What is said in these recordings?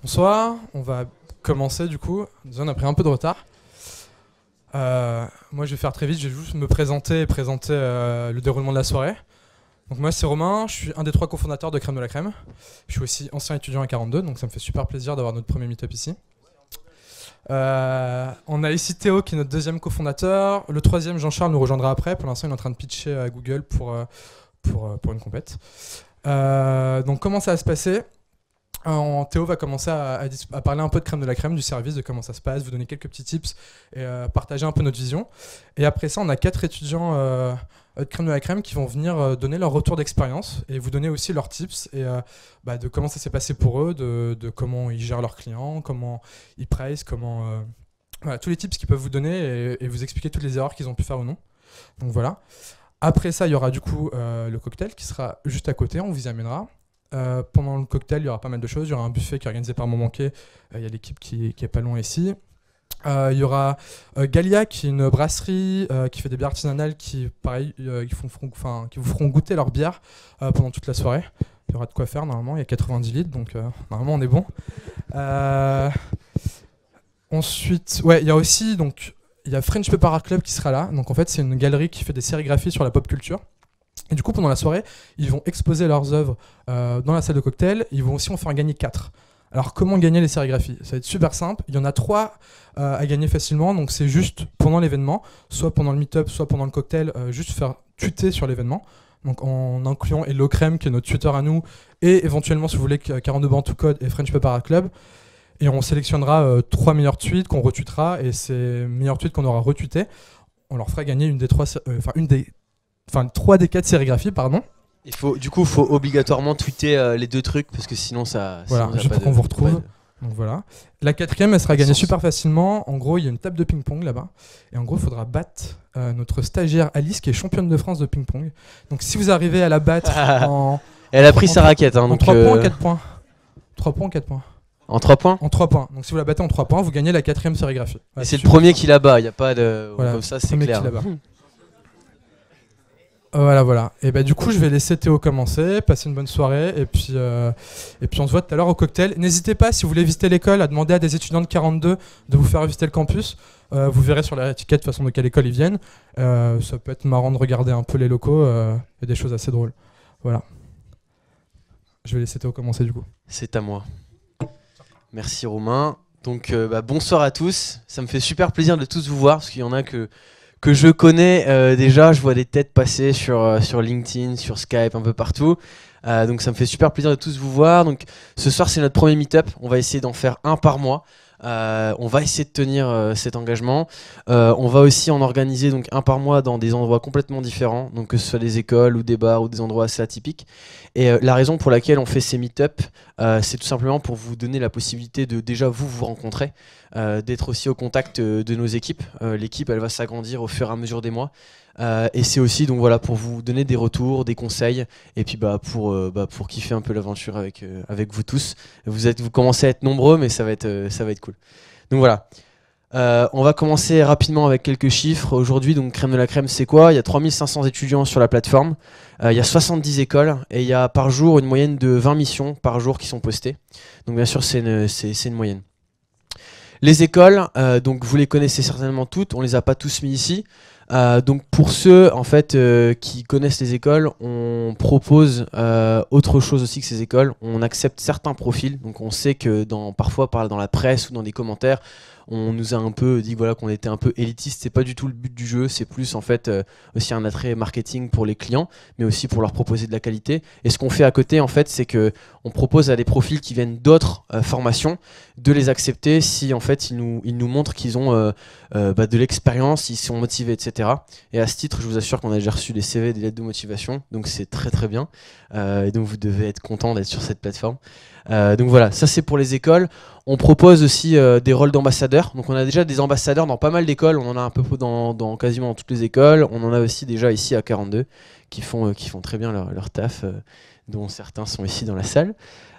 Bonsoir, on va commencer du coup. Désolé, on a pris un peu de retard. Moi je vais faire très vite, je vais juste me présenter et présenter le déroulement de la soirée. Donc moi c'est Romain, je suis un des 3 cofondateurs de Crème de la Crème. Je suis aussi ancien étudiant à 42, donc ça me fait super plaisir d'avoir notre premier meet-up ici. On a ici Théo qui est notre deuxième cofondateur. Le troisième, Jean-Charles, nous rejoindra après. Pour l'instant il est en train de pitcher à Google pour une compète. Donc comment ça va se passer ? Théo va commencer à parler un peu de Crème de la Crème, du service, de comment ça se passe, vous donner quelques petits tips et partager un peu notre vision. Et après ça, on a 4 étudiants de Crème de la Crème qui vont venir donner leur retour d'expérience et vous donner aussi leurs tips et de comment ça s'est passé pour eux, de comment ils gèrent leurs clients, comment ils price, voilà, tous les tips qu'ils peuvent vous donner et vous expliquer toutes les erreurs qu'ils ont pu faire ou non. Donc voilà. Après ça, il y aura du coup le cocktail qui sera juste à côté, on vous y amènera. Pendant le cocktail, il y aura pas mal de choses. Il y aura un buffet qui est organisé par Moment Manqué. Il y a l'équipe qui est pas loin ici. Il y aura Galia, qui est une brasserie qui fait des bières artisanales qui, pareil, qui vous feront goûter leur bière pendant toute la soirée. Il y aura de quoi faire normalement. Il y a 90 litres, donc normalement on est bon. Ensuite, ouais, il y a aussi il y a French Pepper Art Club qui sera là. Donc en fait, c'est une galerie qui fait des sérigraphies sur la pop culture. Et du coup, pendant la soirée, ils vont exposer leurs œuvres dans la salle de cocktail. Ils vont aussi en faire gagner 4. Alors, comment gagner les sérigraphies ? Ça va être super simple. Il y en a 3 à gagner facilement. Donc, c'est juste pendant l'événement, soit pendant le meet-up, soit pendant le cocktail, juste faire tuter sur l'événement. Donc, en incluant Hello Crème, qui est notre tuteur à nous, et éventuellement, si vous voulez, 42 Bantu Code et French Pepper Art Club. Et on sélectionnera 3 meilleurs tweets qu'on retweetera. Et ces meilleurs tweets qu'on aura retweetés, on leur fera gagner Enfin, 3 des 4 sérigraphies, pardon. Faut obligatoirement tweeter les 2 trucs parce que sinon ça. Voilà, sinon, juste pour qu'on vous retrouve. Donc voilà. La 4e, elle sera gagnée super facilement. En gros, il y a une table de ping-pong là-bas. Et en gros, il faudra battre notre stagiaire Alice, qui est championne de France de ping-pong. Donc si vous arrivez à la battre Elle a pris sa raquette. Hein, en donc 3 points, 4 points. 3 points, 4 points. En 3 points. En 3 points. Donc si vous la battez en 3 points, vous gagnez la 4e sérigraphie. Ouais, c'est le premier qui la bat, il n'y a pas de. Voilà, comme ça, c'est clair. Voilà. Et du coup, je vais laisser Théo commencer, passer une bonne soirée, et puis on se voit tout à l'heure au cocktail. N'hésitez pas, si vous voulez visiter l'école, à demander à des étudiants de 42 de vous faire visiter le campus. Vous verrez sur l'étiquette de toute façon de quelle école ils viennent. Ça peut être marrant de regarder un peu les locaux, il y a des choses assez drôles. Voilà. Je vais laisser Théo commencer du coup. C'est à moi. Merci Romain. Donc bonsoir à tous. Ça me fait super plaisir de tous vous voir, parce qu'il y en a que je connais déjà. Je vois des têtes passer sur LinkedIn, sur Skype, un peu partout. Donc ça me fait super plaisir de tous vous voir. Donc ce soir c'est notre premier meet-up. On va essayer d'en faire un par mois. On va essayer de tenir cet engagement. On va aussi en organiser donc un par mois dans des endroits complètement différents, donc que ce soit des écoles ou des bars ou des endroits assez atypiques. Et la raison pour laquelle on fait ces meet-up, c'est tout simplement pour vous donner la possibilité de déjà vous rencontrer, d'être aussi au contact de nos équipes. L'équipe elle va s'agrandir au fur et à mesure des mois. Et c'est aussi donc voilà pour vous donner des retours, des conseils, et puis pour kiffer un peu l'aventure avec vous tous. Vous commencez à être nombreux, mais ça va être cool. Donc voilà. On va commencer rapidement avec quelques chiffres. Aujourd'hui, donc Crème de la Crème, c'est quoi ? Il y a 3500 étudiants sur la plateforme, il y a 70 écoles, et il y a par jour une moyenne de 20 missions par jour qui sont postées. Donc bien sûr, c'est une moyenne. Les écoles, donc vous les connaissez certainement toutes, on les a pas tous mis ici. Donc pour ceux en fait qui connaissent les écoles, on propose autre chose aussi que ces écoles. On accepte certains profils. Donc on sait que parfois dans la presse ou dans des commentaires, on nous a un peu dit voilà, qu'on était un peu élitiste. C'est pas du tout le but du jeu. C'est plus en fait aussi un attrait marketing pour les clients, mais aussi pour leur proposer de la qualité. Et ce qu'on fait à côté en fait, c'est que on propose à des profils qui viennent d'autres formations de les accepter si en fait ils nous montrent qu'ils ont de l'expérience, ils sont motivés, etc. Et à ce titre, je vous assure qu'on a déjà reçu des CV, des lettres de motivation, donc c'est très très bien. Et donc vous devez être content d'être sur cette plateforme. Donc voilà, ça c'est pour les écoles. On propose aussi des rôles d'ambassadeurs. Donc on a déjà des ambassadeurs dans pas mal d'écoles. On en a un peu dans quasiment toutes les écoles. On en a aussi déjà ici à 42 qui font très bien leur taf, dont certains sont ici dans la salle.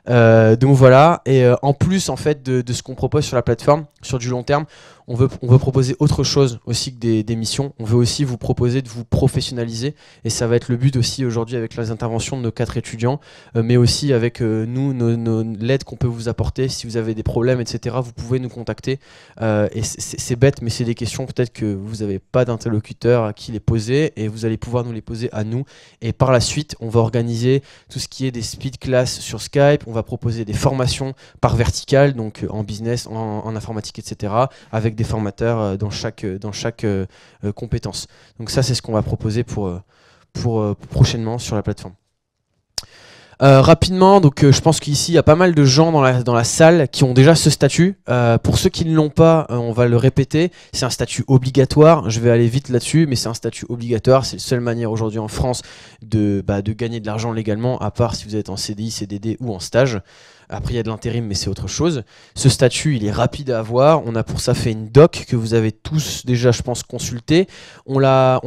Donc voilà, et en plus en fait de ce qu'on propose sur la plateforme, sur du long terme, on veut proposer autre chose aussi que des missions. On veut aussi vous proposer de vous professionnaliser, et ça va être le but aussi aujourd'hui avec les interventions de nos 4 étudiants, mais aussi avec l'aide qu'on peut vous apporter. Si vous avez des problèmes, etc., vous pouvez nous contacter. Et c'est bête, mais c'est des questions peut-être que vous n'avez pas d'interlocuteur à qui les poser, et vous allez pouvoir nous les poser à nous. Et par la suite, on va organiser tout ce qui est des speed class sur Skype. On va proposer des formations par verticale, donc en business, en informatique, etc., avec des formateurs dans chaque compétence. Donc ça, c'est ce qu'on va proposer pour prochainement sur la plateforme. Rapidement, donc je pense qu'ici il y a pas mal de gens dans la salle qui ont déjà ce statut. Pour ceux qui ne l'ont pas, on va le répéter, c'est un statut obligatoire. Je vais aller vite là-dessus, mais c'est un statut obligatoire. C'est la seule manière aujourd'hui en France de gagner de l'argent légalement, à part si vous êtes en CDI, CDD ou en stage. Après, il y a de l'intérim, mais c'est autre chose. Ce statut, il est rapide à avoir. On a pour ça fait une doc que vous avez tous déjà, je pense, consulté. On l'a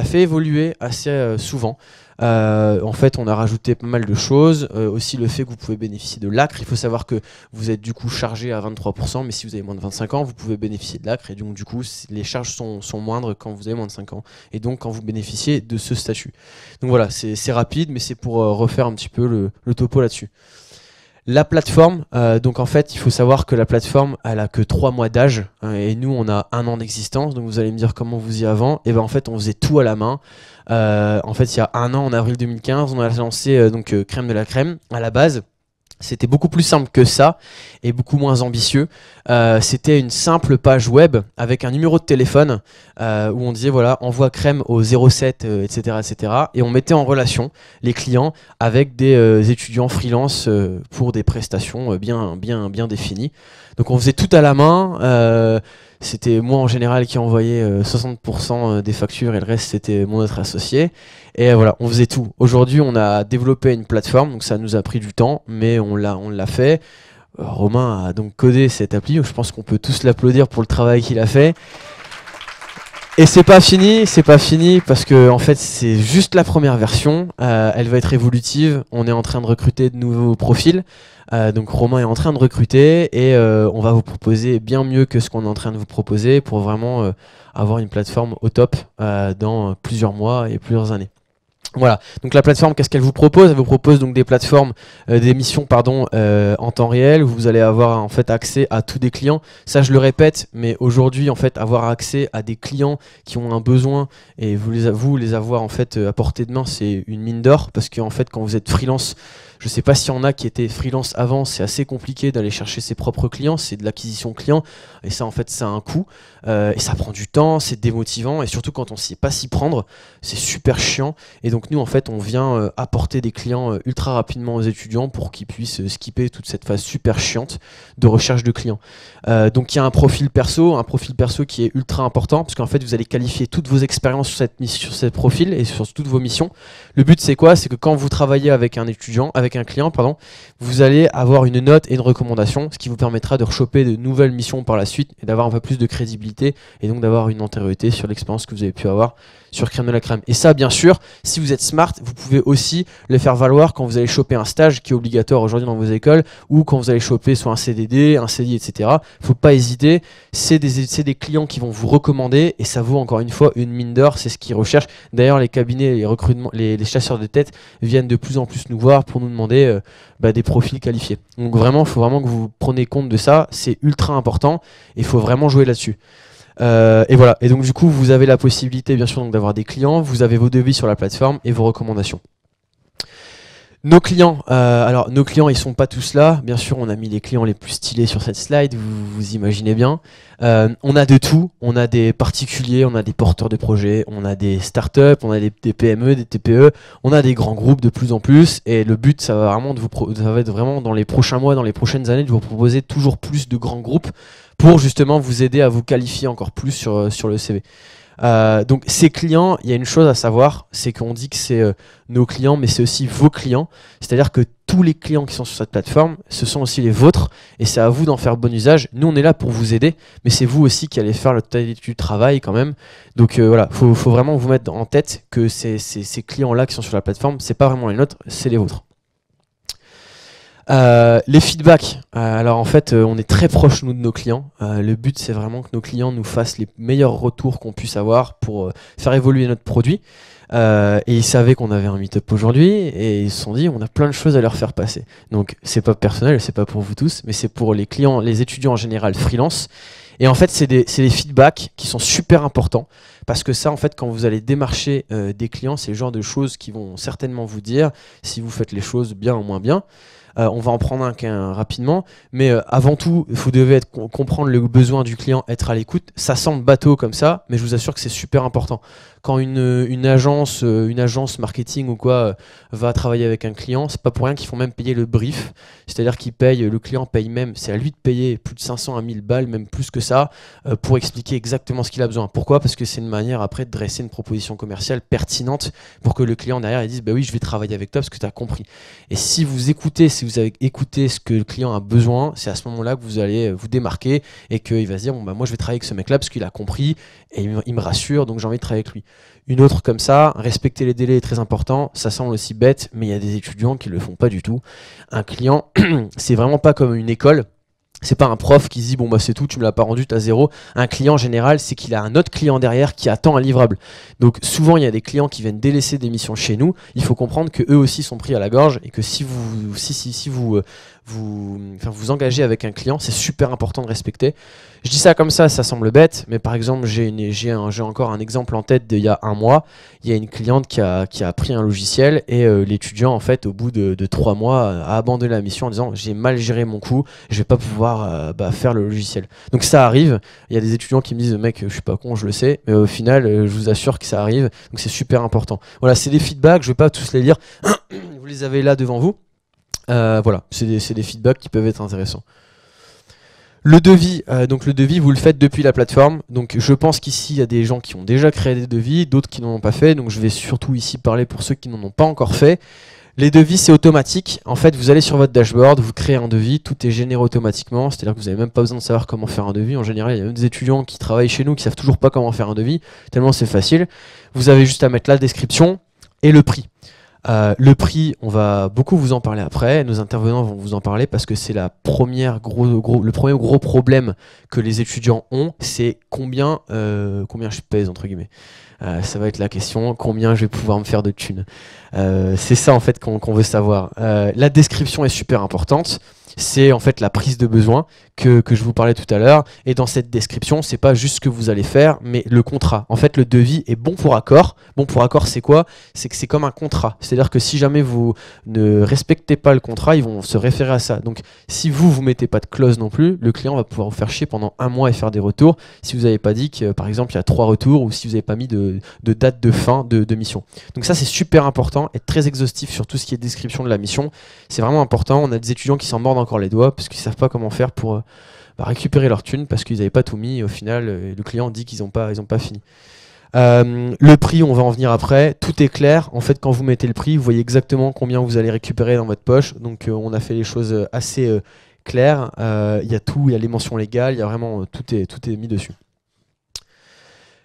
fait évoluer assez souvent. En fait, on a rajouté pas mal de choses. Aussi le fait que vous pouvez bénéficier de l'ACRE. Il faut savoir que vous êtes du coup chargé à 23%, mais si vous avez moins de 25 ans, vous pouvez bénéficier de l'ACRE. Et donc du coup, les charges sont moindres quand vous avez moins de 5 ans. Et donc quand vous bénéficiez de ce statut. Donc voilà, c'est rapide, mais c'est pour refaire un petit peu le topo là-dessus. La plateforme, donc en fait, il faut savoir que la plateforme, elle a que 3 mois d'âge, hein, et nous, on a 1 an d'existence. Donc vous allez me dire comment vous y avant. Et ben en fait, on faisait tout à la main. En fait, il y a 1 an, en avril 2015, on a lancé Crème de la Crème à la base. C'était beaucoup plus simple que ça et beaucoup moins ambitieux. C'était une simple page web avec un numéro de téléphone où on disait voilà, envoie crème au 07, etc., etc. Et on mettait en relation les clients avec des étudiants freelance pour des prestations bien définies. Donc on faisait tout à la main. C'était moi en général qui envoyais 60% des factures et le reste c'était mon autre associé. Et voilà, on faisait tout. Aujourd'hui, on a développé une plateforme, donc ça nous a pris du temps, mais on l'a fait. Romain a donc codé cette appli, je pense qu'on peut tous l'applaudir pour le travail qu'il a fait. Et c'est pas fini parce que en fait c'est juste la première version, elle va être évolutive, on est en train de recruter de nouveaux profils, donc Romain est en train de recruter et on va vous proposer bien mieux que ce qu'on est en train de vous proposer pour vraiment avoir une plateforme au top dans plusieurs mois et plusieurs années. Voilà, donc la plateforme, qu'est-ce qu'elle vous propose? Elle vous propose donc des plateformes, des missions en temps réel où vous allez avoir en fait accès à tous des clients. Ça je le répète, mais aujourd'hui en fait avoir accès à des clients qui ont un besoin et vous les avoir en fait à portée de main, c'est une mine d'or parce qu'en fait quand vous êtes freelance, je sais pas s'il y en a qui étaient freelance avant, c'est assez compliqué d'aller chercher ses propres clients, c'est de l'acquisition client et ça en fait ça a un coût et ça prend du temps, c'est démotivant et surtout quand on sait pas s'y prendre, c'est super chiant. Et donc nous en fait on vient apporter des clients ultra rapidement aux étudiants pour qu'ils puissent skipper toute cette phase super chiante de recherche de clients. Donc il y a un profil perso qui est ultra important parce qu'en fait vous allez qualifier toutes vos expériences sur cette profil et sur toutes vos missions. Le but c'est quoi? C'est que quand vous travaillez avec un client, vous allez avoir une note et une recommandation, ce qui vous permettra de rechoper de nouvelles missions par la suite et d'avoir un peu plus de crédibilité et donc d'avoir une antériorité sur l'expérience que vous avez pu avoir sur Crème de la Crème. Et ça, bien sûr, si vous êtes smart, vous pouvez aussi le faire valoir quand vous allez choper un stage qui est obligatoire aujourd'hui dans vos écoles ou quand vous allez choper soit un CDD, un CDI, etc. Faut pas hésiter. C'est des clients qui vont vous recommander et ça vaut encore une fois une mine d'or. C'est ce qu'ils recherchent. D'ailleurs, les cabinets, les recrutements, les chasseurs de tête viennent de plus en plus nous voir pour nous demander des profils qualifiés. Donc vraiment, il faut vraiment que vous preniez compte de ça. C'est ultra important et il faut vraiment jouer là-dessus. Et voilà, et donc du coup vous avez la possibilité bien sûr d'avoir des clients, vous avez vos devis sur la plateforme et vos recommandations. Nos clients, alors nos clients ils sont pas tous là, bien sûr on a mis les clients les plus stylés sur cette slide, vous imaginez bien. On a de tout, on a des particuliers, on a des porteurs de projets, on a des startups, on a des PME, des TPE, on a des grands groupes de plus en plus et le but ça va être vraiment dans les prochains mois, dans les prochaines années de vous proposer toujours plus de grands groupes pour justement vous aider à vous qualifier encore plus sur le CV. Donc ces clients, il y a une chose à savoir, c'est qu'on dit que c'est nos clients, mais c'est aussi vos clients. C'est-à-dire que tous les clients qui sont sur cette plateforme, ce sont aussi les vôtres, et c'est à vous d'en faire bon usage. Nous, on est là pour vous aider, mais c'est vous aussi qui allez faire le du travail quand même. Donc voilà, faut vraiment vous mettre en tête que ces clients-là qui sont sur la plateforme, c'est pas vraiment les nôtres, c'est les vôtres. Les feedbacks. Alors en fait, on est très proche nous de nos clients. Le but, c'est vraiment que nos clients nous fassent les meilleurs retours qu'on puisse avoir pour faire évoluer notre produit. Et ils savaient qu'on avait un meet-up aujourd'hui et ils se sont dit on a plein de choses à leur faire passer. Donc c'est pas personnel, c'est pas pour vous tous, mais c'est pour les clients, les étudiants en général freelance. Et en fait, c'est des feedbacks qui sont super importants parce que ça, en fait, quand vous allez démarcher des clients, c'est le genre de choses qui vont certainement vous dire si vous faites les choses bien ou moins bien. On va en prendre un rapidement, mais avant tout, vous devez comprendre le besoin du client, être à l'écoute. Ça semble bateau comme ça, mais je vous assure que c'est super important. Quand une agence marketing ou quoi va travailler avec un client, c'est pas pour rien qu'ils font même payer le brief. C'est-à-dire le client paye même, c'est à lui de payer plus de 500 à 1000 balles, même plus que ça, pour expliquer exactement ce qu'il a besoin. Pourquoi ? Parce que c'est une manière après de dresser une proposition commerciale pertinente pour que le client derrière il dise bah oui, je vais travailler avec toi parce que tu as compris. Et si vous avez écouté ce que le client a besoin, c'est à ce moment-là que vous allez vous démarquer et qu'il va se dire bon bah moi je vais travailler avec ce mec-là parce qu'il a compris et il me rassure, donc j'ai envie de travailler avec lui. Une autre comme ça, respecter les délais est très important. Ça semble aussi bête, mais il y a des étudiants qui le font pas du tout. Un client, c'est vraiment pas comme une école. C'est pas un prof qui se dit bon bah c'est tout, tu me l'as pas rendu, t'as zéro. Un client en général, c'est qu'il a un autre client derrière qui attend un livrable. Donc souvent il y a des clients qui viennent délaisser des missions chez nous. Il faut comprendre que eux aussi sont pris à la gorge et que si vous engagez avec un client, c'est super important de respecter. Je dis ça comme ça semble bête, mais par exemple, j'ai encore un exemple en tête d'il y a un mois. Il y a une cliente qui a pris un logiciel et l'étudiant, en fait, au bout de 3 mois, a abandonné la mission en disant j'ai mal géré mon coût, je vais pas pouvoir faire le logiciel. Donc ça arrive. Il y a des étudiants qui me disent mec, je suis pas con, je le sais, mais au final, je vous assure que ça arrive. Donc c'est super important. Voilà, c'est des feedbacks. Je vais pas tous les lire. Vous les avez là devant vous. Voilà, c'est des feedbacks qui peuvent être intéressants. Le devis, vous le faites depuis la plateforme. Donc je pense qu'ici il y a des gens qui ont déjà créé des devis, d'autres qui n'en ont pas fait. Donc je vais surtout ici parler pour ceux qui n'en ont pas encore fait. Les devis, c'est automatique. En fait, vous allez sur votre dashboard, vous créez un devis, tout est généré automatiquement. C'est-à-dire que vous n'avez même pas besoin de savoir comment faire un devis. En général, il y a même des étudiants qui travaillent chez nous qui savent toujours pas comment faire un devis, tellement c'est facile. Vous avez juste à mettre la description et le prix. Le prix, on va beaucoup vous en parler après. Nos intervenants vont vous en parler parce que c'est le premier gros problème que les étudiants ont, c'est combien je pèse entre guillemets. Ça va être la question, combien je vais pouvoir me faire de thunes. C'est ça en fait qu'on veut savoir. La description est super importante. C'est en fait la prise de besoin que je vous parlais tout à l'heure. Et dans cette description, c'est pas juste ce que vous allez faire, mais le contrat. En fait, le devis est bon pour accord. Bon pour accord, c'est quoi ? C'est que c'est comme un contrat. C'est-à-dire que si jamais vous ne respectez pas le contrat, ils vont se référer à ça. Donc, si vous mettez pas de clause non plus, le client va pouvoir vous faire chier pendant 1 mois et faire des retours. Si vous n'avez pas dit que, par exemple, il y a 3 retours ou si vous n'avez pas mis de date de fin de mission. Donc ça, c'est super important. Être très exhaustif sur tout ce qui est description de la mission. C'est vraiment important. On a des étudiants qui s'en mordent encore les doigts parce qu'ils savent pas comment faire pour récupérer leur thune parce qu'ils n'avaient pas tout mis et au final le client dit qu'ils n'ont pas fini. Le prix, on va en venir après. Tout est clair. En fait, quand vous mettez le prix, vous voyez exactement combien vous allez récupérer dans votre poche. Donc on a fait les choses assez claires. Il y a tout, il y a les mentions légales, il y a vraiment tout est mis dessus.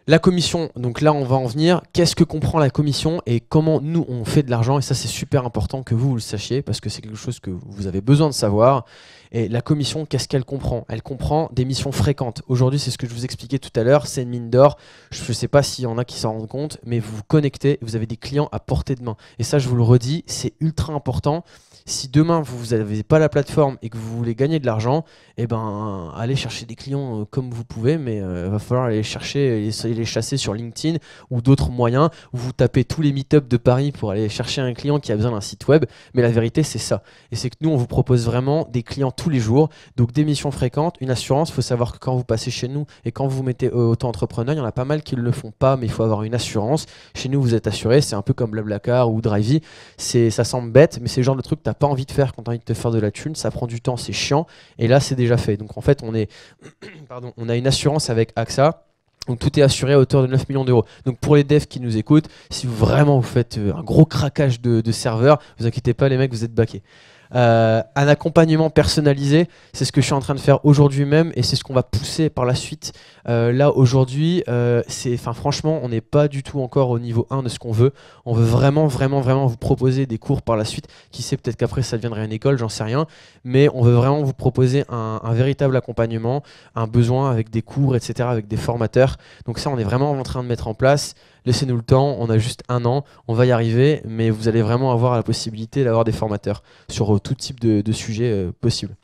La commission, donc là on va en venir, qu'est-ce que comprend la commission et comment nous on fait de l'argent, et ça c'est super important que vous le sachiez parce que c'est quelque chose que vous avez besoin de savoir. Et la commission, qu'est-ce qu'elle comprend ? Elle comprend des missions fréquentes. Aujourd'hui, c'est ce que je vous expliquais tout à l'heure, c'est une mine d'or. Je ne sais pas s'il y en a qui s'en rendent compte, mais vous vous connectez, vous avez des clients à portée de main. Et ça, je vous le redis, c'est ultra important. Si demain vous n'avez pas la plateforme et que vous voulez gagner de l'argent, eh ben, allez chercher des clients comme vous pouvez, mais il va falloir aller chercher et les chasser sur LinkedIn ou d'autres moyens où vous tapez tous les meet-up de Paris pour aller chercher un client qui a besoin d'un site web. Mais la vérité, c'est ça. Et c'est que nous, on vous propose vraiment des clients tous les jours, donc des missions fréquentes, une assurance. Il faut savoir que quand vous passez chez nous et quand vous mettez auto-entrepreneur, il y en a pas mal qui ne le font pas, mais il faut avoir une assurance. Chez nous, vous êtes assuré, c'est un peu comme Blablacar ou Drivey. Ça semble bête, mais c'est le genre de truc que tu n'as pas envie de faire quand tu as envie de te faire de la thune. Ça prend du temps, c'est chiant, et là, c'est déjà fait. Donc en fait, on a une assurance avec AXA. Donc tout est assuré à hauteur de 9 millions d'euros. Donc pour les devs qui nous écoutent, si vous faites un gros craquage de serveurs, vous inquiétez pas les mecs, vous êtes backés. Un accompagnement personnalisé, c'est ce que je suis en train de faire aujourd'hui même et c'est ce qu'on va pousser par la suite Là aujourd'hui, franchement, on n'est pas du tout encore au niveau 1 de ce qu'on veut. On veut vraiment vous proposer des cours par la suite. Qui sait, peut-être qu'après ça deviendrait une école, j'en sais rien. Mais on veut vraiment vous proposer un véritable accompagnement, un besoin avec des cours, etc., avec des formateurs. Donc ça, on est vraiment en train de mettre en place. Laissez-nous le temps, on a juste 1 an, on va y arriver, mais vous allez vraiment avoir la possibilité d'avoir des formateurs sur tout type de sujets possibles.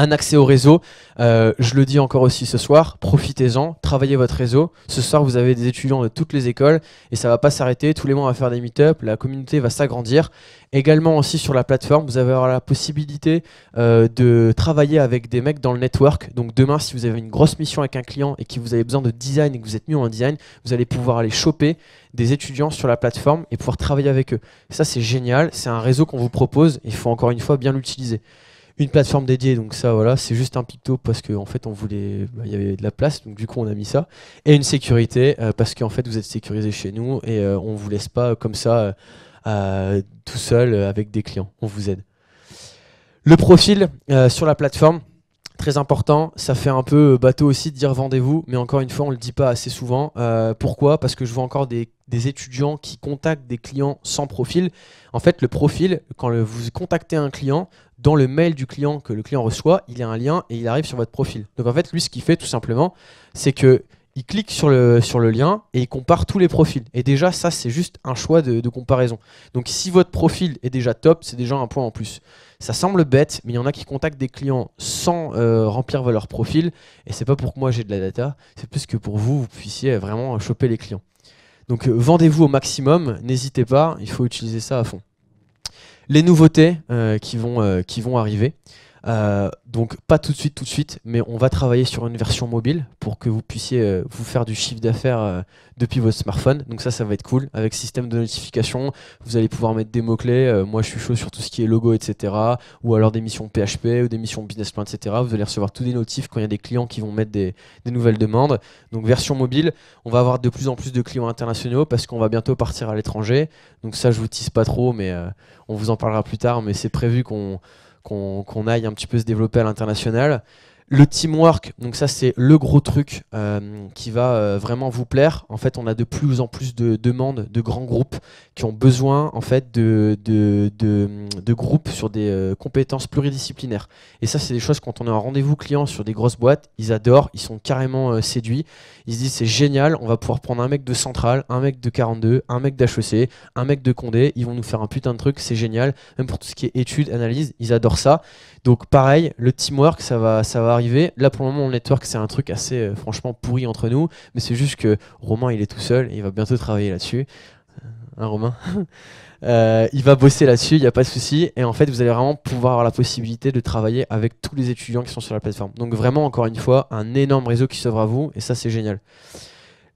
Un accès au réseau, je le dis encore aussi ce soir, profitez-en, travaillez votre réseau. Ce soir, vous avez des étudiants de toutes les écoles et ça ne va pas s'arrêter. Tous les mois, on va faire des meet-up, la communauté va s'agrandir. Également aussi sur la plateforme, vous avez la possibilité de travailler avec des mecs dans le network. Donc demain, si vous avez une grosse mission avec un client et que vous avez besoin de design et que vous êtes mieux en design, vous allez pouvoir aller choper des étudiants sur la plateforme et pouvoir travailler avec eux. Et ça, c'est génial, c'est un réseau qu'on vous propose, il faut encore une fois bien l'utiliser. Une plateforme dédiée, donc ça voilà, c'est juste un picto parce qu'en fait on voulait, il y avait de la place, donc du coup on a mis ça. Et une sécurité parce qu'en fait vous êtes sécurisé chez nous et on vous laisse pas comme ça tout seul avec des clients, on vous aide. Le profil sur la plateforme, très important, ça fait un peu bateau aussi de dire vendez-vous, mais encore une fois on le dit pas assez souvent. Pourquoi? Parce que je vois encore des étudiants qui contactent des clients sans profil. En fait le profil, quand vous contactez un client, dans le mail du client que le client reçoit, il y a un lien et il arrive sur votre profil. Donc en fait, lui, ce qu'il fait tout simplement, c'est qu'il clique sur le lien et il compare tous les profils. Et déjà, ça, c'est juste un choix de comparaison. Donc si votre profil est déjà top, c'est déjà un point en plus. Ça semble bête, mais il y en a qui contactent des clients sans remplir leur profil. Et c'est pas pour que moi j'ai de la data, c'est plus que pour vous, vous puissiez vraiment choper les clients. Donc vendez-vous au maximum, n'hésitez pas, il faut utiliser ça à fond. Les nouveautés qui vont arriver, donc pas tout de suite, mais on va travailler sur une version mobile pour que vous puissiez vous faire du chiffre d'affaires depuis votre smartphone. Donc ça va être cool. Avec système de notification, vous allez pouvoir mettre des mots-clés. Moi je suis chaud sur tout ce qui est logo, etc. Ou alors des missions PHP ou des missions business plan, etc. Vous allez recevoir tous des notifs quand il y a des clients qui vont mettre des nouvelles demandes. Donc version mobile, on va avoir de plus en plus de clients internationaux parce qu'on va bientôt partir à l'étranger. Donc ça je vous tease pas trop, mais on vous en parlera plus tard, mais c'est prévu qu'on aille un petit peu se développer à l'international. Le teamwork, donc ça c'est le gros truc qui va vraiment vous plaire. En fait, on a de plus en plus de demandes de grands groupes qui ont besoin en fait de groupes sur des compétences pluridisciplinaires. Et ça, c'est des choses quand on est en rendez-vous client sur des grosses boîtes, ils adorent, ils sont carrément séduits. Ils se disent c'est génial, on va pouvoir prendre un mec de Centrale, un mec de 42, un mec d'HEC, un mec de Condé, ils vont nous faire un putain de truc, c'est génial. Même pour tout ce qui est études, analyse, ils adorent ça. Donc pareil, le teamwork, ça va arriver. Là pour le moment, le network, c'est un truc assez franchement pourri entre nous, mais c'est juste que Romain, il est tout seul et il va bientôt travailler là-dessus. Hein, Romain? Il va bosser là-dessus, il n'y a pas de souci. Et en fait, vous allez vraiment pouvoir avoir la possibilité de travailler avec tous les étudiants qui sont sur la plateforme. Donc vraiment, encore une fois, un énorme réseau qui s'ouvre à vous et ça, c'est génial.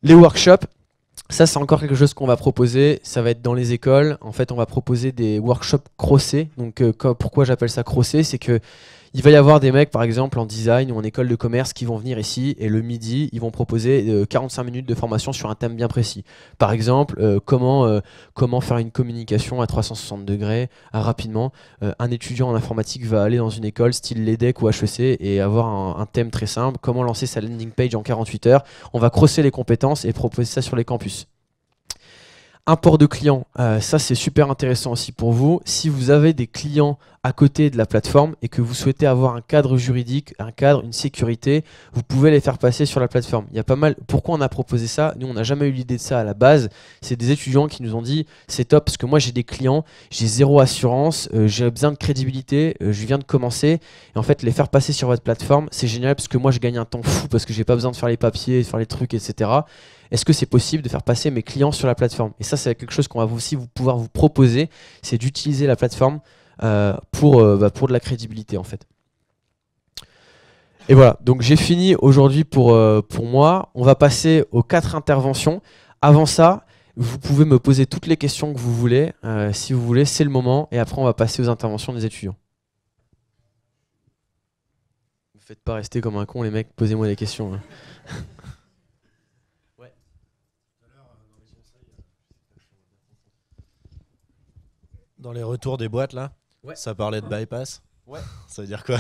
Les workshops, ça, c'est encore quelque chose qu'on va proposer. Ça va être dans les écoles. En fait, on va proposer des workshops crossés. Donc, pourquoi j'appelle ça crossé? C'est que il va y avoir des mecs, par exemple, en design ou en école de commerce qui vont venir ici et le midi, ils vont proposer 45 minutes de formation sur un thème bien précis. Par exemple, comment faire une communication à 360 degrés rapidement. Un étudiant en informatique va aller dans une école style l'EDEC ou HEC et avoir un thème très simple. Comment lancer sa landing page en 48 heures. On va crosser les compétences et proposer ça sur les campus. Import de clients, ça c'est super intéressant aussi pour vous. Si vous avez des clients à côté de la plateforme et que vous souhaitez avoir un cadre juridique, une sécurité, vous pouvez les faire passer sur la plateforme. Il y a pas mal. Pourquoi on a proposé ça? Nous, on n'a jamais eu l'idée de ça à la base. C'est des étudiants qui nous ont dit c'est top parce que moi j'ai des clients, j'ai zéro assurance, j'ai besoin de crédibilité, je viens de commencer. Et en fait, les faire passer sur votre plateforme, c'est génial parce que moi je gagne un temps fou parce que j'ai pas besoin de faire les papiers, de faire les trucs, etc. Est-ce que c'est possible de faire passer mes clients sur la plateforme? Et ça, c'est quelque chose qu'on va aussi pouvoir vous proposer, c'est d'utiliser la plateforme pour de la crédibilité en fait. Et voilà, donc j'ai fini aujourd'hui pour moi. On va passer aux 4 interventions. Avant ça, vous pouvez me poser toutes les questions que vous voulez. Si vous voulez, c'est le moment. Et après, on va passer aux interventions des étudiants. Ne faites pas rester comme un con, les mecs. Posez-moi des questions. Dans les retours des boîtes là, ouais. Ça parlait de bypass. Ouais. Ça veut dire quoi?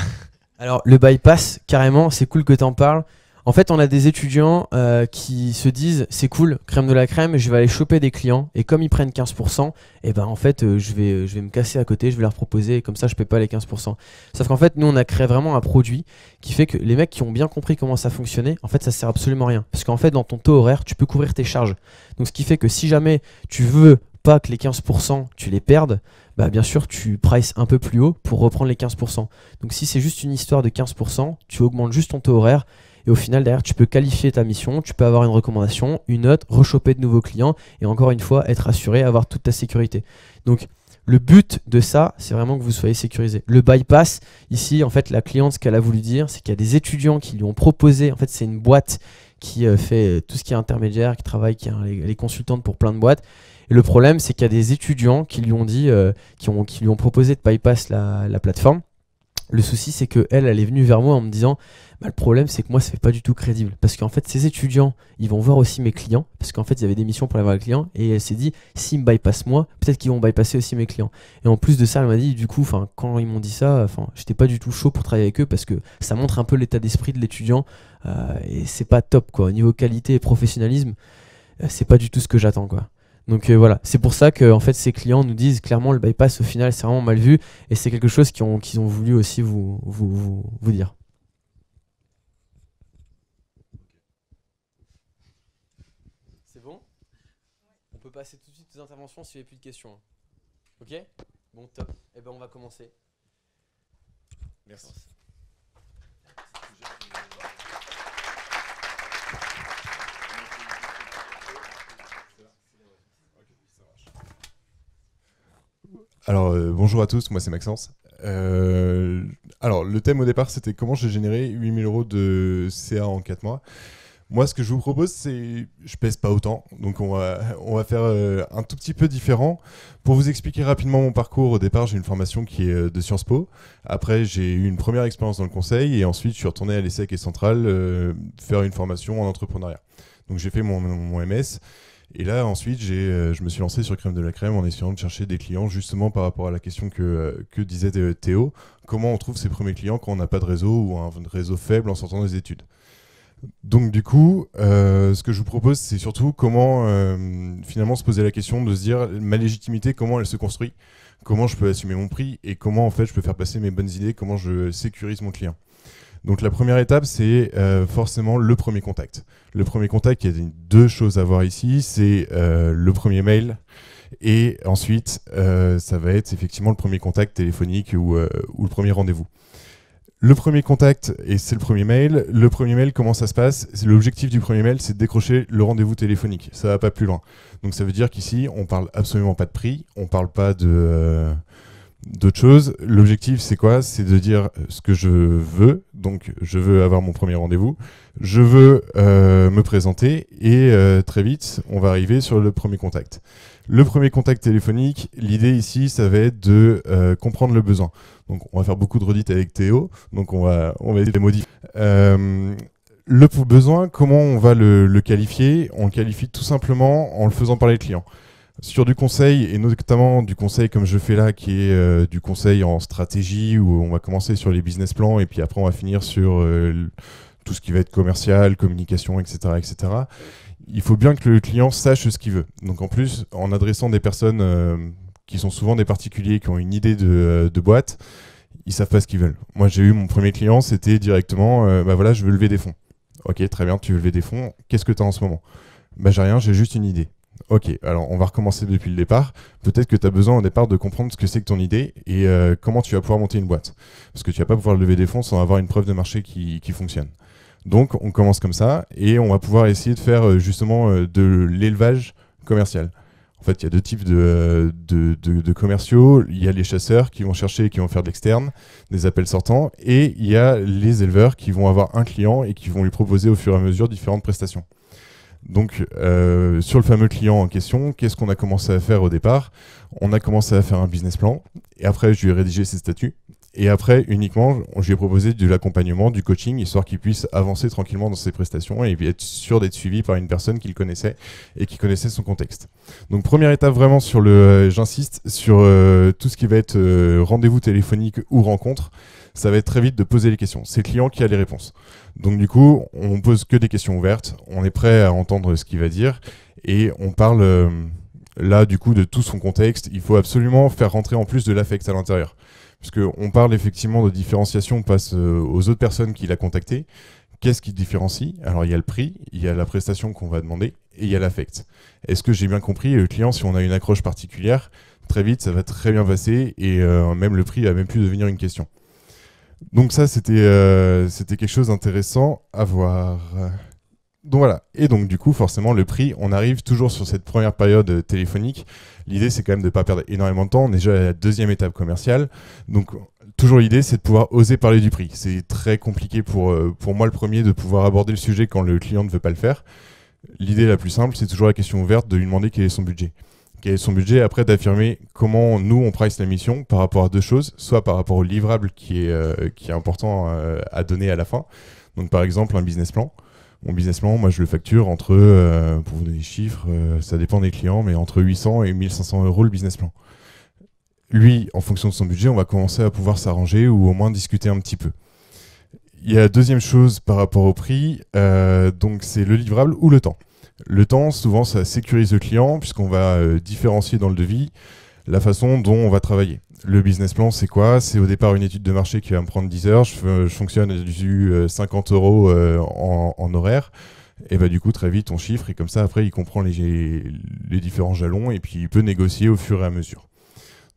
Alors le bypass, carrément, c'est cool que tu en parles. En fait, on a des étudiants qui se disent c'est cool, crème de la crème, je vais aller choper des clients et comme ils prennent 15%, et ben en fait je vais me casser à côté, je vais leur proposer et comme ça je paie pas les 15%. Sauf qu'en fait, nous on a créé vraiment un produit qui fait que les mecs qui ont bien compris comment ça fonctionnait, en fait ça sert absolument à rien. Parce qu'en fait dans ton taux horaire, tu peux couvrir tes charges. Donc ce qui fait que si jamais tu veux pas que les 15% tu les perdes, bah bien sûr tu prices un peu plus haut pour reprendre les 15%. Donc si c'est juste une histoire de 15%, tu augmentes juste ton taux horaire. Et au final, derrière, tu peux qualifier ta mission, tu peux avoir une recommandation, une note, rechoper de nouveaux clients et encore une fois, être assuré, avoir toute ta sécurité. Donc, le but de ça, c'est vraiment que vous soyez sécurisé. Le bypass, ici, en fait, la cliente, ce qu'elle a voulu dire, c'est qu'il y a des étudiants qui lui ont proposé, en fait, c'est une boîte qui fait tout ce qui est intermédiaire, qui travaille, qui est les consultantes pour plein de boîtes. Et le problème, c'est qu'il y a des étudiants qui lui ont dit, qui lui ont proposé de bypass la plateforme. Le souci, c'est qu'elle est venue vers moi en me disant bah, le problème, c'est que moi, ça fait pas du tout crédible. Parce qu'en fait, ces étudiants, ils vont voir aussi mes clients. Parce qu'en fait, il y avait des missions pour aller voir les clients. Et elle s'est dit s'ils me bypassent moi, peut-être qu'ils vont bypasser aussi mes clients. Et en plus de ça, elle m'a dit du coup, quand ils m'ont dit ça, j'étais pas du tout chaud pour travailler avec eux parce que ça montre un peu l'état d'esprit de l'étudiant. Et c'est pas top, quoi. Au niveau qualité et professionnalisme, c'est pas du tout ce que j'attends, quoi. Donc voilà, c'est pour ça que en fait, ces clients nous disent clairement le bypass au final c'est vraiment mal vu et c'est quelque chose qu'ils ont voulu aussi vous dire. C'est bon? On peut passer tout de suite aux interventions s'il n'y a plus de questions. Ok? Bon, top. Eh ben on va commencer. Merci. Alors, bonjour à tous, moi c'est Maxence. Alors, le thème au départ, c'était comment j'ai généré 8 000 € de CA en 4 mois. Moi, ce que je vous propose, c'est... Je pèse pas autant, donc on va faire un tout petit peu différent. Pour vous expliquer rapidement mon parcours, au départ, j'ai une formation qui est de Sciences Po. Après, j'ai eu une première expérience dans le conseil, et ensuite, je suis retourné à l'ESSEC et Centrale faire une formation en entrepreneuriat. Donc, j'ai fait mon MS. Et là, ensuite, je me suis lancé sur Crème de la Crème en essayant de chercher des clients, justement par rapport à la question que disait Théo. Comment on trouve ses premiers clients quand on n'a pas de réseau ou un réseau faible en sortant des études. Donc du coup, ce que je vous propose, c'est surtout comment finalement se poser la question de se dire ma légitimité, comment elle se construit, comment je peux assumer mon prix et comment en fait je peux faire passer mes bonnes idées, comment je sécurise mon client. Donc la première étape, c'est forcément le premier contact. Le premier contact, il y a deux choses à voir ici, c'est le premier mail et ensuite ça va être effectivement le premier contact téléphonique ou le premier rendez-vous. Le premier contact, et c'est le premier mail. Le premier mail, comment ça se passe? L'objectif du premier mail, c'est de décrocher le rendez-vous téléphonique. Ça va pas plus loin. Donc ça veut dire qu'ici, on parle absolument pas de prix, on parle pas d'autre chose. L'objectif, c'est quoi? C'est de dire ce que je veux. Donc, je veux avoir mon premier rendez-vous. Je veux me présenter. Et très vite, on va arriver sur le premier contact. Le premier contact téléphonique, l'idée ici, ça va être de comprendre le besoin. Donc, on va faire beaucoup de redites avec Théo. Donc, on va essayer de les modifier. Le besoin, comment on va le qualifier? On le qualifie tout simplement en le faisant parler le client. Sur du conseil, et notamment du conseil comme je fais là, qui est du conseil en stratégie, où on va commencer sur les business plans, et puis après on va finir sur tout ce qui va être commercial, communication, etc., etc. Il faut bien que le client sache ce qu'il veut. Donc en plus, en adressant des personnes qui sont souvent des particuliers, qui ont une idée de boîte, ils savent pas ce qu'ils veulent. Moi j'ai eu mon premier client, c'était directement, bah voilà, je veux lever des fonds. Ok, très bien, tu veux lever des fonds, qu'est-ce que tu as en ce moment? Bah j'ai rien, j'ai juste une idée. Ok, alors on va recommencer depuis le départ. Peut-être que tu as besoin au départ de comprendre ce que c'est que ton idée et comment tu vas pouvoir monter une boîte. Parce que tu vas pas pouvoir lever des fonds sans avoir une preuve de marché qui fonctionne. Donc on commence comme ça et on va pouvoir essayer de faire justement de l'élevage commercial. En fait, il y a deux types de commerciaux. Il y a les chasseurs qui vont chercher et qui vont faire de l'externe, des appels sortants. Et il y a les éleveurs qui vont avoir un client et qui vont lui proposer au fur et à mesure différentes prestations. Donc, sur le fameux client en question, qu'est-ce qu'on a commencé à faire au départ? On a commencé à faire un business plan, et après, je lui ai rédigé ses statuts. Et après, uniquement, je lui ai proposé de l'accompagnement, du coaching, histoire qu'il puisse avancer tranquillement dans ses prestations et être sûr d'être suivi par une personne qu'il connaissait et qui connaissait son contexte. Donc, première étape vraiment sur j'insiste sur tout ce qui va être rendez-vous téléphonique ou rencontre. ça va être très vite de poser les questions. C'est le client qui a les réponses. Donc du coup, on pose que des questions ouvertes, on est prêt à entendre ce qu'il va dire, et on parle là du coup de tout son contexte. Il faut absolument faire rentrer en plus de l'affect à l'intérieur. Puisqu'on parle effectivement de différenciation, on passe aux autres personnes qu'il a contactées. Qu'est-ce qui différencie? Alors il y a le prix, il y a la prestation qu'on va demander, et il y a l'affect. Est-ce que j'ai bien compris, le client, si on a une accroche particulière, très vite ça va très bien passer, et même le prix va même plus devenir une question. Donc ça c'était quelque chose d'intéressant à voir. Donc voilà, et donc du coup forcément le prix, on arrive toujours sur cette première période téléphonique. L'idée c'est quand même de ne pas perdre énormément de temps, on est déjà à la deuxième étape commerciale, donc toujours l'idée c'est de pouvoir oser parler du prix. C'est très compliqué pour moi le premier de pouvoir aborder le sujet quand le client ne veut pas le faire. L'idée la plus simple c'est toujours la question ouverte de lui demander quel est son budget. Quel est son budget, après d'affirmer comment nous on price la mission par rapport à deux choses, soit par rapport au livrable qui est important à donner à la fin, donc par exemple un business plan. Mon business plan, moi je le facture entre, pour vous donner des chiffres, ça dépend des clients, mais entre 800 et 1500 euros le business plan. Lui, en fonction de son budget, on va commencer à pouvoir s'arranger ou au moins discuter un petit peu. Il y a la deuxième chose par rapport au prix, donc c'est le livrable ou le temps. Le temps, souvent ça sécurise le client puisqu'on va différencier dans le devis la façon dont on va travailler. Le business plan, c'est quoi? C'est au départ une étude de marché qui va me prendre 10 heures. Je fonctionne à 50 euros en horaire. Et bah, du coup, très vite, on chiffre. Et comme ça, après, il comprend les différents jalons. Et puis, il peut négocier au fur et à mesure.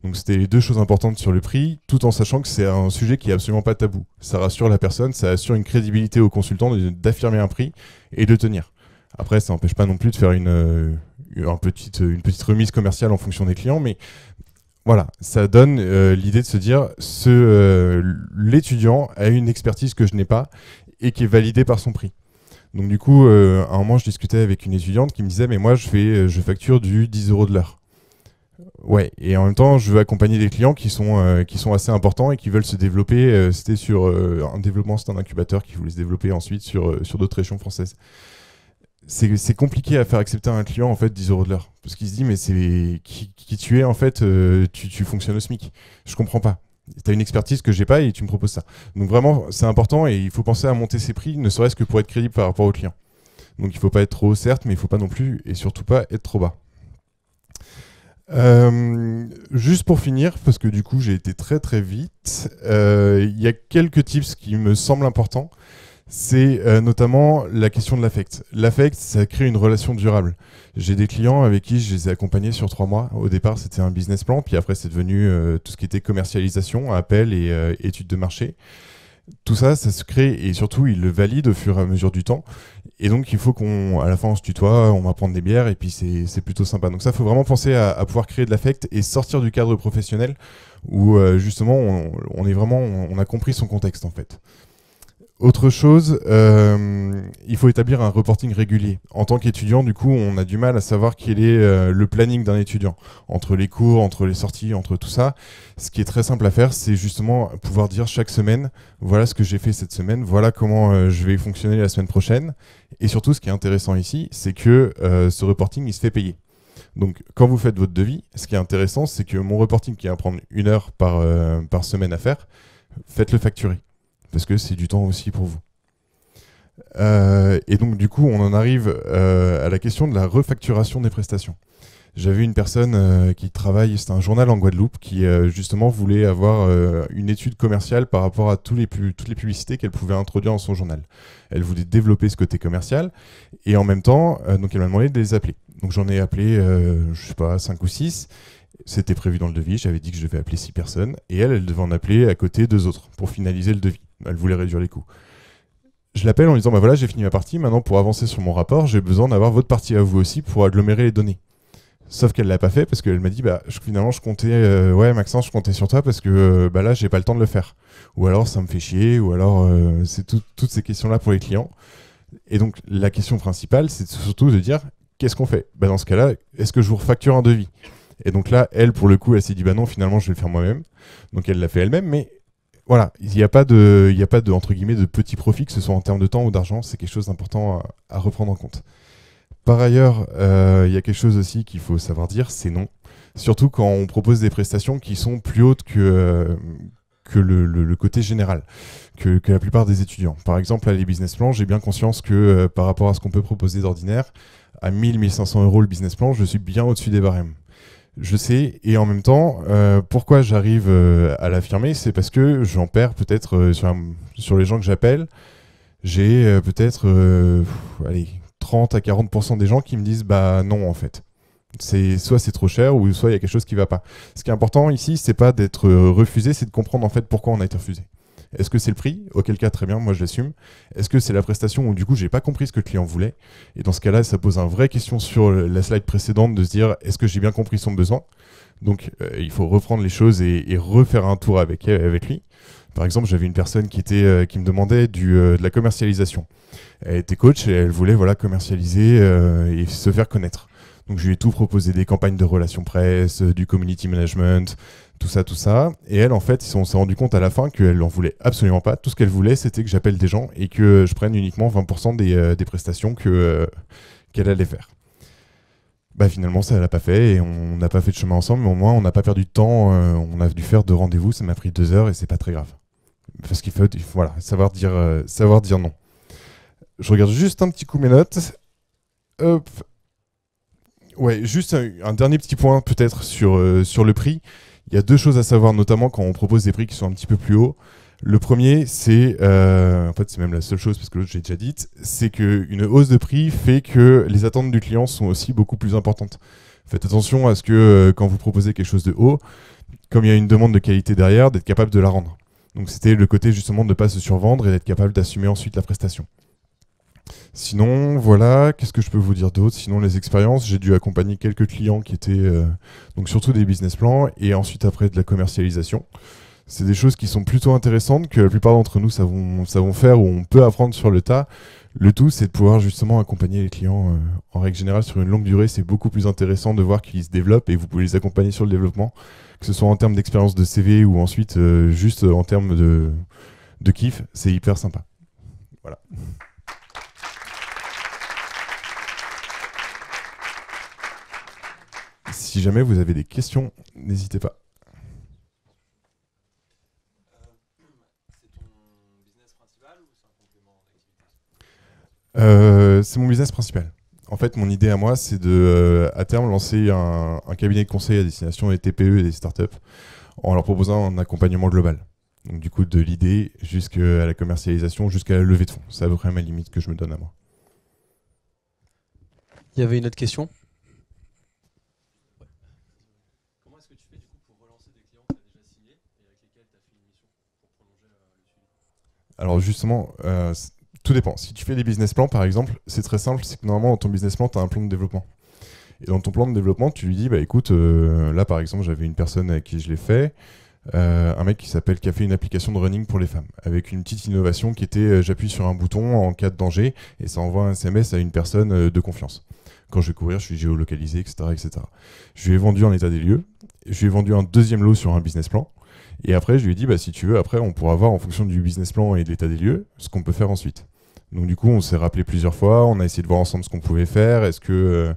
Donc, c'était les deux choses importantes sur le prix, tout en sachant que c'est un sujet qui est absolument pas tabou. Ça rassure la personne, ça assure une crédibilité au consultant d'affirmer un prix et de tenir. Après, ça n'empêche pas non plus de faire une petite remise commerciale en fonction des clients, mais voilà, ça donne l'idée de se dire l'étudiant a une expertise que je n'ai pas et qui est validée par son prix. Donc du coup, à un moment, je discutais avec une étudiante qui me disait mais moi, je facture du 10 € de l'heure. Ouais, et en même temps, je veux accompagner des clients qui sont assez importants et qui veulent se développer. C'était sur un développement, c'était un incubateur qui voulait se développer ensuite sur d'autres régions françaises. C'est compliqué à faire accepter à un client en fait 10 € de l'heure parce qu'il se dit mais c'est qui tu es en fait, tu fonctionnes au SMIC, je comprends pas, tu as une expertise que j'ai pas et tu me proposes ça. Donc vraiment c'est important et il faut penser à monter ses prix, ne serait-ce que pour être crédible par rapport au client. Donc il faut pas être trop haut certes, mais il faut pas non plus et surtout pas être trop bas. Juste pour finir, parce que du coup j'ai été très très vite, il y a quelques tips qui me semblent importants. C'est notamment la question de l'affect. L'affect, ça crée une relation durable. J'ai des clients avec qui je les ai accompagnés sur 3 mois. Au départ, c'était un business plan, puis après, c'est devenu tout ce qui était commercialisation, appel et études de marché. Tout ça, ça se crée et surtout, ils le valident au fur et à mesure du temps. Et donc, il faut qu'à la fin, on se tutoie, on va prendre des bières et puis c'est plutôt sympa. Donc ça, il faut vraiment penser à pouvoir créer de l'affect et sortir du cadre professionnel où justement, on a compris son contexte en fait. Autre chose, il faut établir un reporting régulier. En tant qu'étudiant, du coup, on a du mal à savoir quel est le planning d'un étudiant. Entre les cours, entre les sorties, entre tout ça, ce qui est très simple à faire, c'est justement pouvoir dire chaque semaine, voilà ce que j'ai fait cette semaine, voilà comment je vais fonctionner la semaine prochaine. Et surtout, ce qui est intéressant ici, c'est que ce reporting, il se fait payer. Donc, quand vous faites votre devis, ce qui est intéressant, c'est que mon reporting qui va prendre 1 heure par semaine à faire, faites-le facturer. Parce que c'est du temps aussi pour vous. Et donc du coup, on en arrive à la question de la refacturation des prestations. J'avais une personne qui travaille, c'était un journal en Guadeloupe, qui justement voulait avoir une étude commerciale par rapport à toutes les publicités qu'elle pouvait introduire dans son journal. Elle voulait développer ce côté commercial, et en même temps, donc elle m'a demandé de les appeler. Donc j'en ai appelé, je sais pas, 5 ou 6. C'était prévu dans le devis, j'avais dit que je devais appeler 6 personnes, et elle devait en appeler à côté 2 autres pour finaliser le devis. Elle voulait réduire les coûts. Je l'appelle en lui disant bah voilà, j'ai fini ma partie, maintenant pour avancer sur mon rapport, j'ai besoin d'avoir votre partie à vous aussi pour agglomérer les données. Sauf qu'elle l'a pas fait parce qu'elle m'a dit bah finalement je comptais ouais Maxence, je comptais sur toi parce que là j'ai pas le temps de le faire. Ou alors ça me fait chier, ou alors c'est toutes ces questions-là pour les clients. Et donc la question principale, c'est surtout de dire qu'est-ce qu'on fait? Bah dans ce cas-là, est-ce que je vous refacture un devis? Et donc là, elle, pour le coup, elle s'est dit bah non, finalement, je vais le faire moi-même. Donc elle l'a fait elle-même, mais voilà, il n'y a pas de entre guillemets de petits profits, que ce soit en termes de temps ou d'argent, c'est quelque chose d'important à reprendre en compte. Par ailleurs, il y a quelque chose aussi qu'il faut savoir dire, c'est non. Surtout quand on propose des prestations qui sont plus hautes que que le côté général, que la plupart des étudiants. Par exemple, à les business plans, j'ai bien conscience que par rapport à ce qu'on peut proposer d'ordinaire, à 1000-1500 euros le business plan, je suis bien au-dessus des barèmes. Je sais, et en même temps, pourquoi j'arrive à l'affirmer, c'est parce que j'en perds peut-être sur les gens que j'appelle. J'ai peut-être allez, 30 à 40% des gens qui me disent bah non en fait. Soit c'est trop cher ou soit il y a quelque chose qui va pas. Ce qui est important ici, c'est pas d'être refusé, c'est de comprendre en fait pourquoi on a été refusé. Est-ce que c'est le prix? Auquel cas, très bien, moi je l'assume. Est-ce que c'est la prestation où du coup j'ai pas compris ce que le client voulait? Et dans ce cas-là, ça pose une vraie question sur la slide précédente de se dire est-ce que j'ai bien compris son besoin? Donc il faut reprendre les choses et refaire un tour avec lui. Par exemple, j'avais une personne qui me demandait de la commercialisation. Elle était coach et elle voulait commercialiser et se faire connaître. Donc je lui ai tout proposé, des campagnes de relations presse, du community management, tout ça. Et elle, en fait, on s'est rendu compte à la fin qu'elle n'en voulait absolument pas. Tout ce qu'elle voulait, c'était que j'appelle des gens et que je prenne uniquement 20% des prestations qu'elle allait faire. Bah finalement, ça, elle n'a pas fait et on n'a pas fait de chemin ensemble, mais au moins, on n'a pas perdu de temps. On a dû faire 2 rendez-vous, ça m'a pris 2 heures et c'est pas très grave. Parce qu'il faut savoir dire non. Je regarde juste un petit coup mes notes. Hop. Ouais, juste un dernier petit point peut-être sur le prix. Il y a 2 choses à savoir, notamment quand on propose des prix qui sont un petit peu plus hauts. Le premier, c'est, en fait c'est même la seule chose parce que l'autre j'ai déjà dite, c'est qu'une hausse de prix fait que les attentes du client sont aussi beaucoup plus importantes. Faites attention à ce que quand vous proposez quelque chose de haut, comme il y a une demande de qualité derrière, d'être capable de la rendre. Donc c'était le côté justement de ne pas se survendre et d'être capable d'assumer ensuite la prestation. Sinon, voilà, qu'est-ce que je peux vous dire d'autre? Sinon, les expériences, j'ai dû accompagner quelques clients qui étaient donc surtout des business plans et ensuite après de la commercialisation. C'est des choses qui sont plutôt intéressantes que la plupart d'entre nous savons faire ou on peut apprendre sur le tas. Le tout, c'est de pouvoir justement accompagner les clients en règle générale sur une longue durée. C'est beaucoup plus intéressant de voir qu'ils se développent et vous pouvez les accompagner sur le développement, que ce soit en termes d'expérience de CV ou ensuite juste en termes de kiff. C'est hyper sympa. Voilà. Si jamais vous avez des questions, n'hésitez pas. C'est ton business principal ou c'est un complément d'activité? C'est mon business principal. En fait, mon idée à moi, c'est de, à terme, lancer un cabinet de conseil à destination des TPE et des startups en leur proposant un accompagnement global. Donc du coup, de l'idée jusqu'à la commercialisation, jusqu'à la levée de fonds. C'est à peu près ma limite que je me donne à moi. Il y avait une autre question? Comment est-ce que tu fais du coup pour relancer des clients que tu as déjà signés et avec lesquels tu as fait une mission pour prolonger le suivi? Alors justement, tout dépend. Si tu fais des business plans, par exemple, c'est très simple. C'est que normalement, dans ton business plan, tu as un plan de développement. Et dans ton plan de développement, tu lui dis, bah écoute, là par exemple, j'avais une personne avec qui je l'ai fait, un mec qui a fait une application de running pour les femmes, avec une petite innovation qui était, j'appuie sur un bouton en cas de danger, et ça envoie un SMS à une personne de confiance. Quand je vais courir, je suis géolocalisé, etc., etc. Je lui ai vendu en état des lieux, je lui ai vendu un deuxième lot sur un business plan, et après je lui ai dit, bah si tu veux, après on pourra voir en fonction du business plan et de l'état des lieux, ce qu'on peut faire ensuite. Donc du coup, on s'est rappelé plusieurs fois, on a essayé de voir ensemble ce qu'on pouvait faire, est-ce que...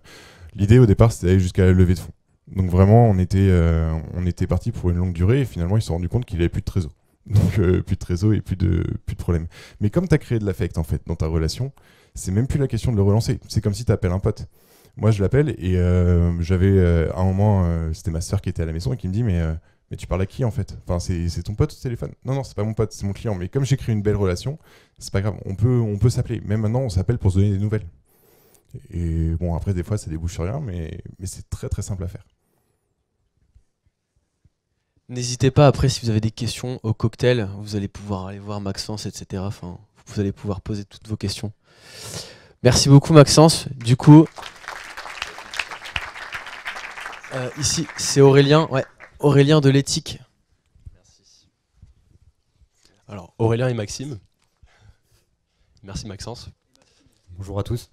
L'idée au départ, c'était d'aller jusqu'à la levée de fonds. Donc vraiment, on était parti pour une longue durée et finalement, ils se sont rendus compte qu'il n'y avait plus de trésor. Donc plus de trésor et plus de problème. Mais comme tu as créé de l'affect en fait dans ta relation, c'est même plus la question de le relancer. C'est comme si tu appelles un pote. Moi, je l'appelle et j'avais à un moment, c'était ma soeur qui était à la maison et qui me dit mais tu parles à qui en fait? Enfin, c'est ton pote au téléphone? Non, c'est pas mon pote, c'est mon client. Mais comme j'ai créé une belle relation, c'est pas grave. On peut s'appeler. Même maintenant, on s'appelle pour se donner des nouvelles. Et bon, après, des fois, ça débouche sur rien, mais c'est très très simple à faire. N'hésitez pas, après, si vous avez des questions au cocktail, vous allez pouvoir aller voir Maxence, etc. Enfin, vous allez pouvoir poser toutes vos questions. Merci beaucoup, Maxence. Du coup, ici, c'est Aurélien. Ouais, Aurélien de l'éthique. Merci. Alors, Aurélien et Maxime. Merci, Maxence. Bonjour à tous.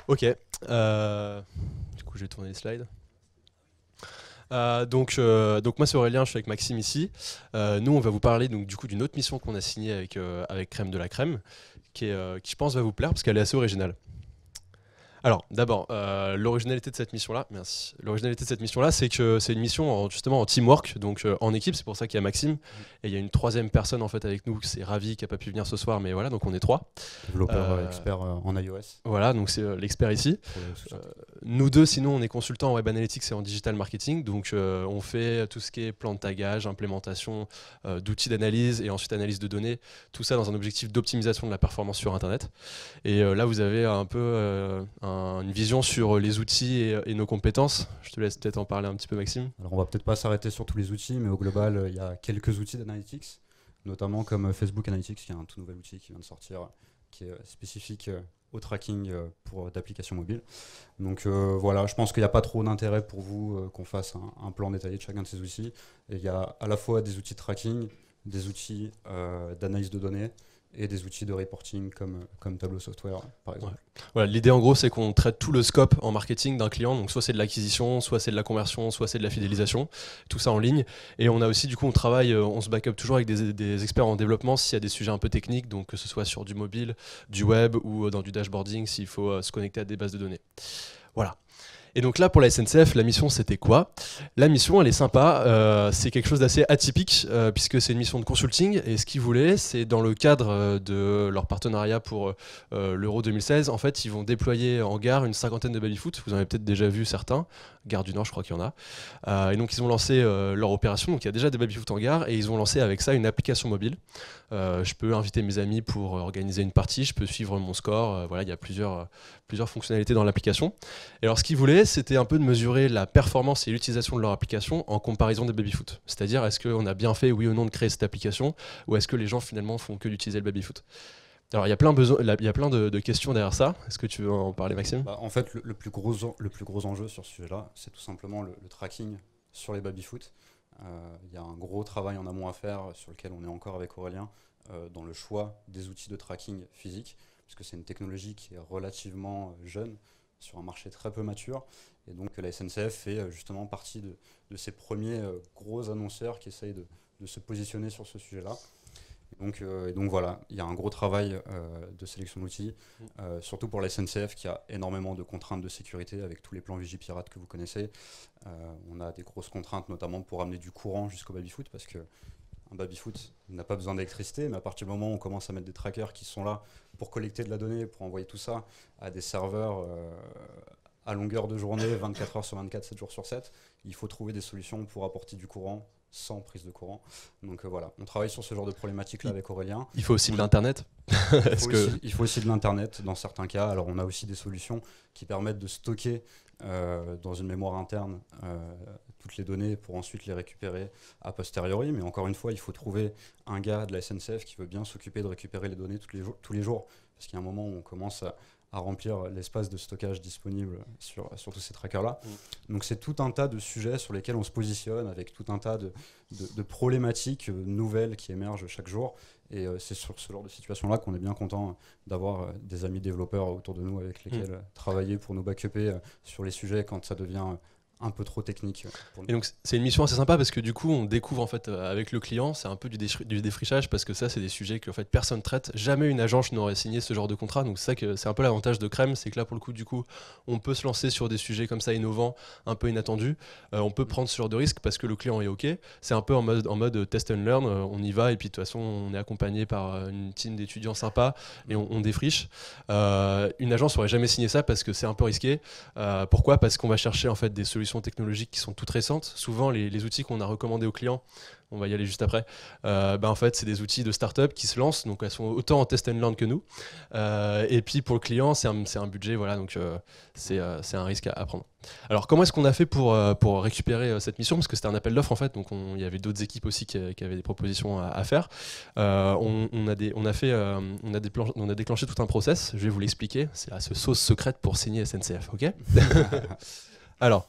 Ok. Du coup, je vais tourner les slides. Donc moi c'est Aurélien, je suis avec Maxime ici. Nous on va vous parler donc du coup d'une autre mission qu'on a signée avec Crème de la Crème, qui je pense va vous plaire parce qu'elle est assez originale. Alors, d'abord, l'originalité de cette mission-là, merci. L'originalité de cette mission-là, c'est que c'est une mission justement en teamwork, donc en équipe. C'est pour ça qu'il y a Maxime et il y a une troisième personne en fait avec nous. C'est Ravi qui a pas pu venir ce soir, mais voilà, donc on est 3. Développeur expert en iOS. Voilà, donc c'est l'expert ici. Nous 2, sinon, on est consultants en web analytics et en digital marketing, donc on fait tout ce qui est plan de tagage, implémentation d'outils d'analyse et ensuite analyse de données. Tout ça dans un objectif d'optimisation de la performance sur Internet. Et là, vous avez un peu une vision sur les outils et nos compétences. Je te laisse peut-être en parler un petit peu, Maxime. Alors on va peut-être pas s'arrêter sur tous les outils, mais au global, il y a quelques outils d'analytics, notamment comme Facebook Analytics, qui est un tout nouvel outil qui vient de sortir, qui est spécifique au tracking d'applications mobiles. Donc voilà, je pense qu'il n'y a pas trop d'intérêt pour vous qu'on fasse un plan détaillé de chacun de ces outils. Et il y a à la fois des outils de tracking, des outils d'analyse de données, et des outils de reporting comme Tableau Software, par exemple. Ouais. Voilà, l'idée en gros, c'est qu'on traite tout le scope en marketing d'un client. Donc soit c'est de l'acquisition, soit c'est de la conversion, soit c'est de la fidélisation. Tout ça en ligne. Et on a aussi, du coup, on travaille, on se backup toujours avec des experts en développement s'il y a des sujets un peu techniques, donc que ce soit sur du mobile, du web ou dans du dashboarding s'il faut se connecter à des bases de données. Voilà. Et donc là, pour la SNCF, la mission, c'était quoi? La mission, elle est sympa. C'est quelque chose d'assez atypique, puisque c'est une mission de consulting. Et ce qu'ils voulaient, c'est dans le cadre de leur partenariat pour l'Euro 2016, en fait, ils vont déployer en gare une cinquantaine de baby-foot. Vous en avez peut-être déjà vu certains. Gare du Nord, je crois qu'il y en a. Et donc, ils ont lancé leur opération. Donc, il y a déjà des baby-foot en gare. Et ils ont lancé avec ça une application mobile. Je peux inviter mes amis pour organiser une partie. Je peux suivre mon score. Voilà, il y a plusieurs fonctionnalités dans l'application. Et alors, ce qu'ils voulaient, c'était un peu de mesurer la performance et l'utilisation de leur application en comparaison des baby-foot. C'est-à-dire, est-ce qu'on a bien fait, oui ou non, de créer cette application, ou est-ce que les gens, finalement, font que d'utiliser le baby-foot? Alors, il y a plein de questions derrière ça. Est-ce que tu veux en parler, Maxime? En fait, le plus gros enjeu sur ce sujet-là, c'est tout simplement le tracking sur les baby-foot. Il y a un gros travail en amont à faire sur lequel on est encore avec Aurélien dans le choix des outils de tracking physique, puisque c'est une technologie qui est relativement jeune, sur un marché très peu mature, et donc la SNCF fait justement partie de ces premiers gros annonceurs qui essayent de se positionner sur ce sujet-là. Et donc voilà, il y a un gros travail de sélection d'outils, surtout pour la SNCF qui a énormément de contraintes de sécurité avec tous les plans Vigipirate que vous connaissez. On a des grosses contraintes notamment pour amener du courant jusqu'au baby-foot, parce que un baby-foot n'a pas besoin d'électricité, mais à partir du moment où on commence à mettre des trackers qui sont là pour collecter de la donnée, pour envoyer tout ça à des serveurs à longueur de journée, 24 heures sur 24, 7 jours sur 7, il faut trouver des solutions pour apporter du courant sans prise de courant. Donc voilà, on travaille sur ce genre de problématique-là avec Aurélien. Il faut aussi de l'Internet. Il faut aussi de l'Internet dans certains cas. Alors on a aussi des solutions qui permettent de stocker dans une mémoire interne toutes les données pour ensuite les récupérer a posteriori. Mais encore une fois, il faut trouver un gars de la SNCF qui veut bien s'occuper de récupérer les données tous les jours. Parce qu'il y a un moment où on commence à remplir l'espace de stockage disponible sur tous ces trackers-là. Donc c'est tout un tas de sujets sur lesquels on se positionne, avec tout un tas de problématiques nouvelles qui émergent chaque jour. Et c'est sur ce genre de situation-là qu'on est bien content d'avoir des amis développeurs autour de nous avec lesquels travailler pour nous backuper sur les sujets quand ça devient un peu trop technique. Et donc c'est une mission assez sympa parce que du coup on découvre en fait avec le client, c'est un peu du défrichage parce que ça c'est des sujets que en fait personne traite, jamais une agence n'aurait signé ce genre de contrat, donc c'est ça que c'est un peu l'avantage de Crème, c'est que là pour le coup du coup on peut se lancer sur des sujets comme ça innovants, un peu inattendus, on peut prendre ce genre de risque parce que le client est ok, c'est un peu en mode test and learn, on y va et puis de toute façon on est accompagné par une team d'étudiants sympas et on défriche. Une agence aurait jamais signé ça parce que c'est un peu risqué. Pourquoi? Parce qu'on va chercher en fait des solutions technologiques qui sont toutes récentes. Souvent, les outils qu'on a recommandés aux clients, on va y aller juste après, en fait, c'est des outils de start-up qui se lancent, donc elles sont autant en test and learn que nous. Et puis pour le client, c'est un budget, voilà, donc c'est un risque à prendre. Alors, comment est-ce qu'on a fait pour récupérer cette mission? Parce que c'était un appel d'offres en fait, donc il y avait d'autres équipes aussi qui avaient des propositions à faire. On a déclenché tout un process, je vais vous l'expliquer, c'est la sauce secrète pour signer SNCF, ok? Alors,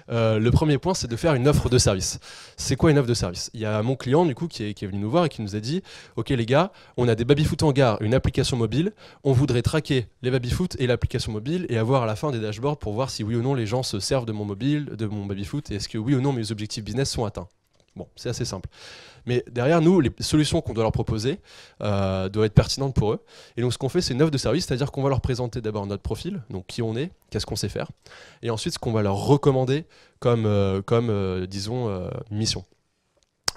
le premier point, c'est de faire une offre de service. C'est quoi une offre de service? Il y a mon client, du coup, qui est venu nous voir et qui nous a dit « Ok les gars, on a des baby-foot en gare, une application mobile, on voudrait traquer les baby-foot et l'application mobile et avoir à la fin des dashboards pour voir si oui ou non les gens se servent de mon mobile, de mon baby-foot, et est-ce que oui ou non mes objectifs business sont atteints. » Bon, c'est assez simple. Mais derrière nous, les solutions qu'on doit leur proposer doivent être pertinentes pour eux. Et donc ce qu'on fait, c'est une offre de service, c'est-à-dire qu'on va leur présenter d'abord notre profil, donc qui on est, qu'est-ce qu'on sait faire, et ensuite ce qu'on va leur recommander comme mission.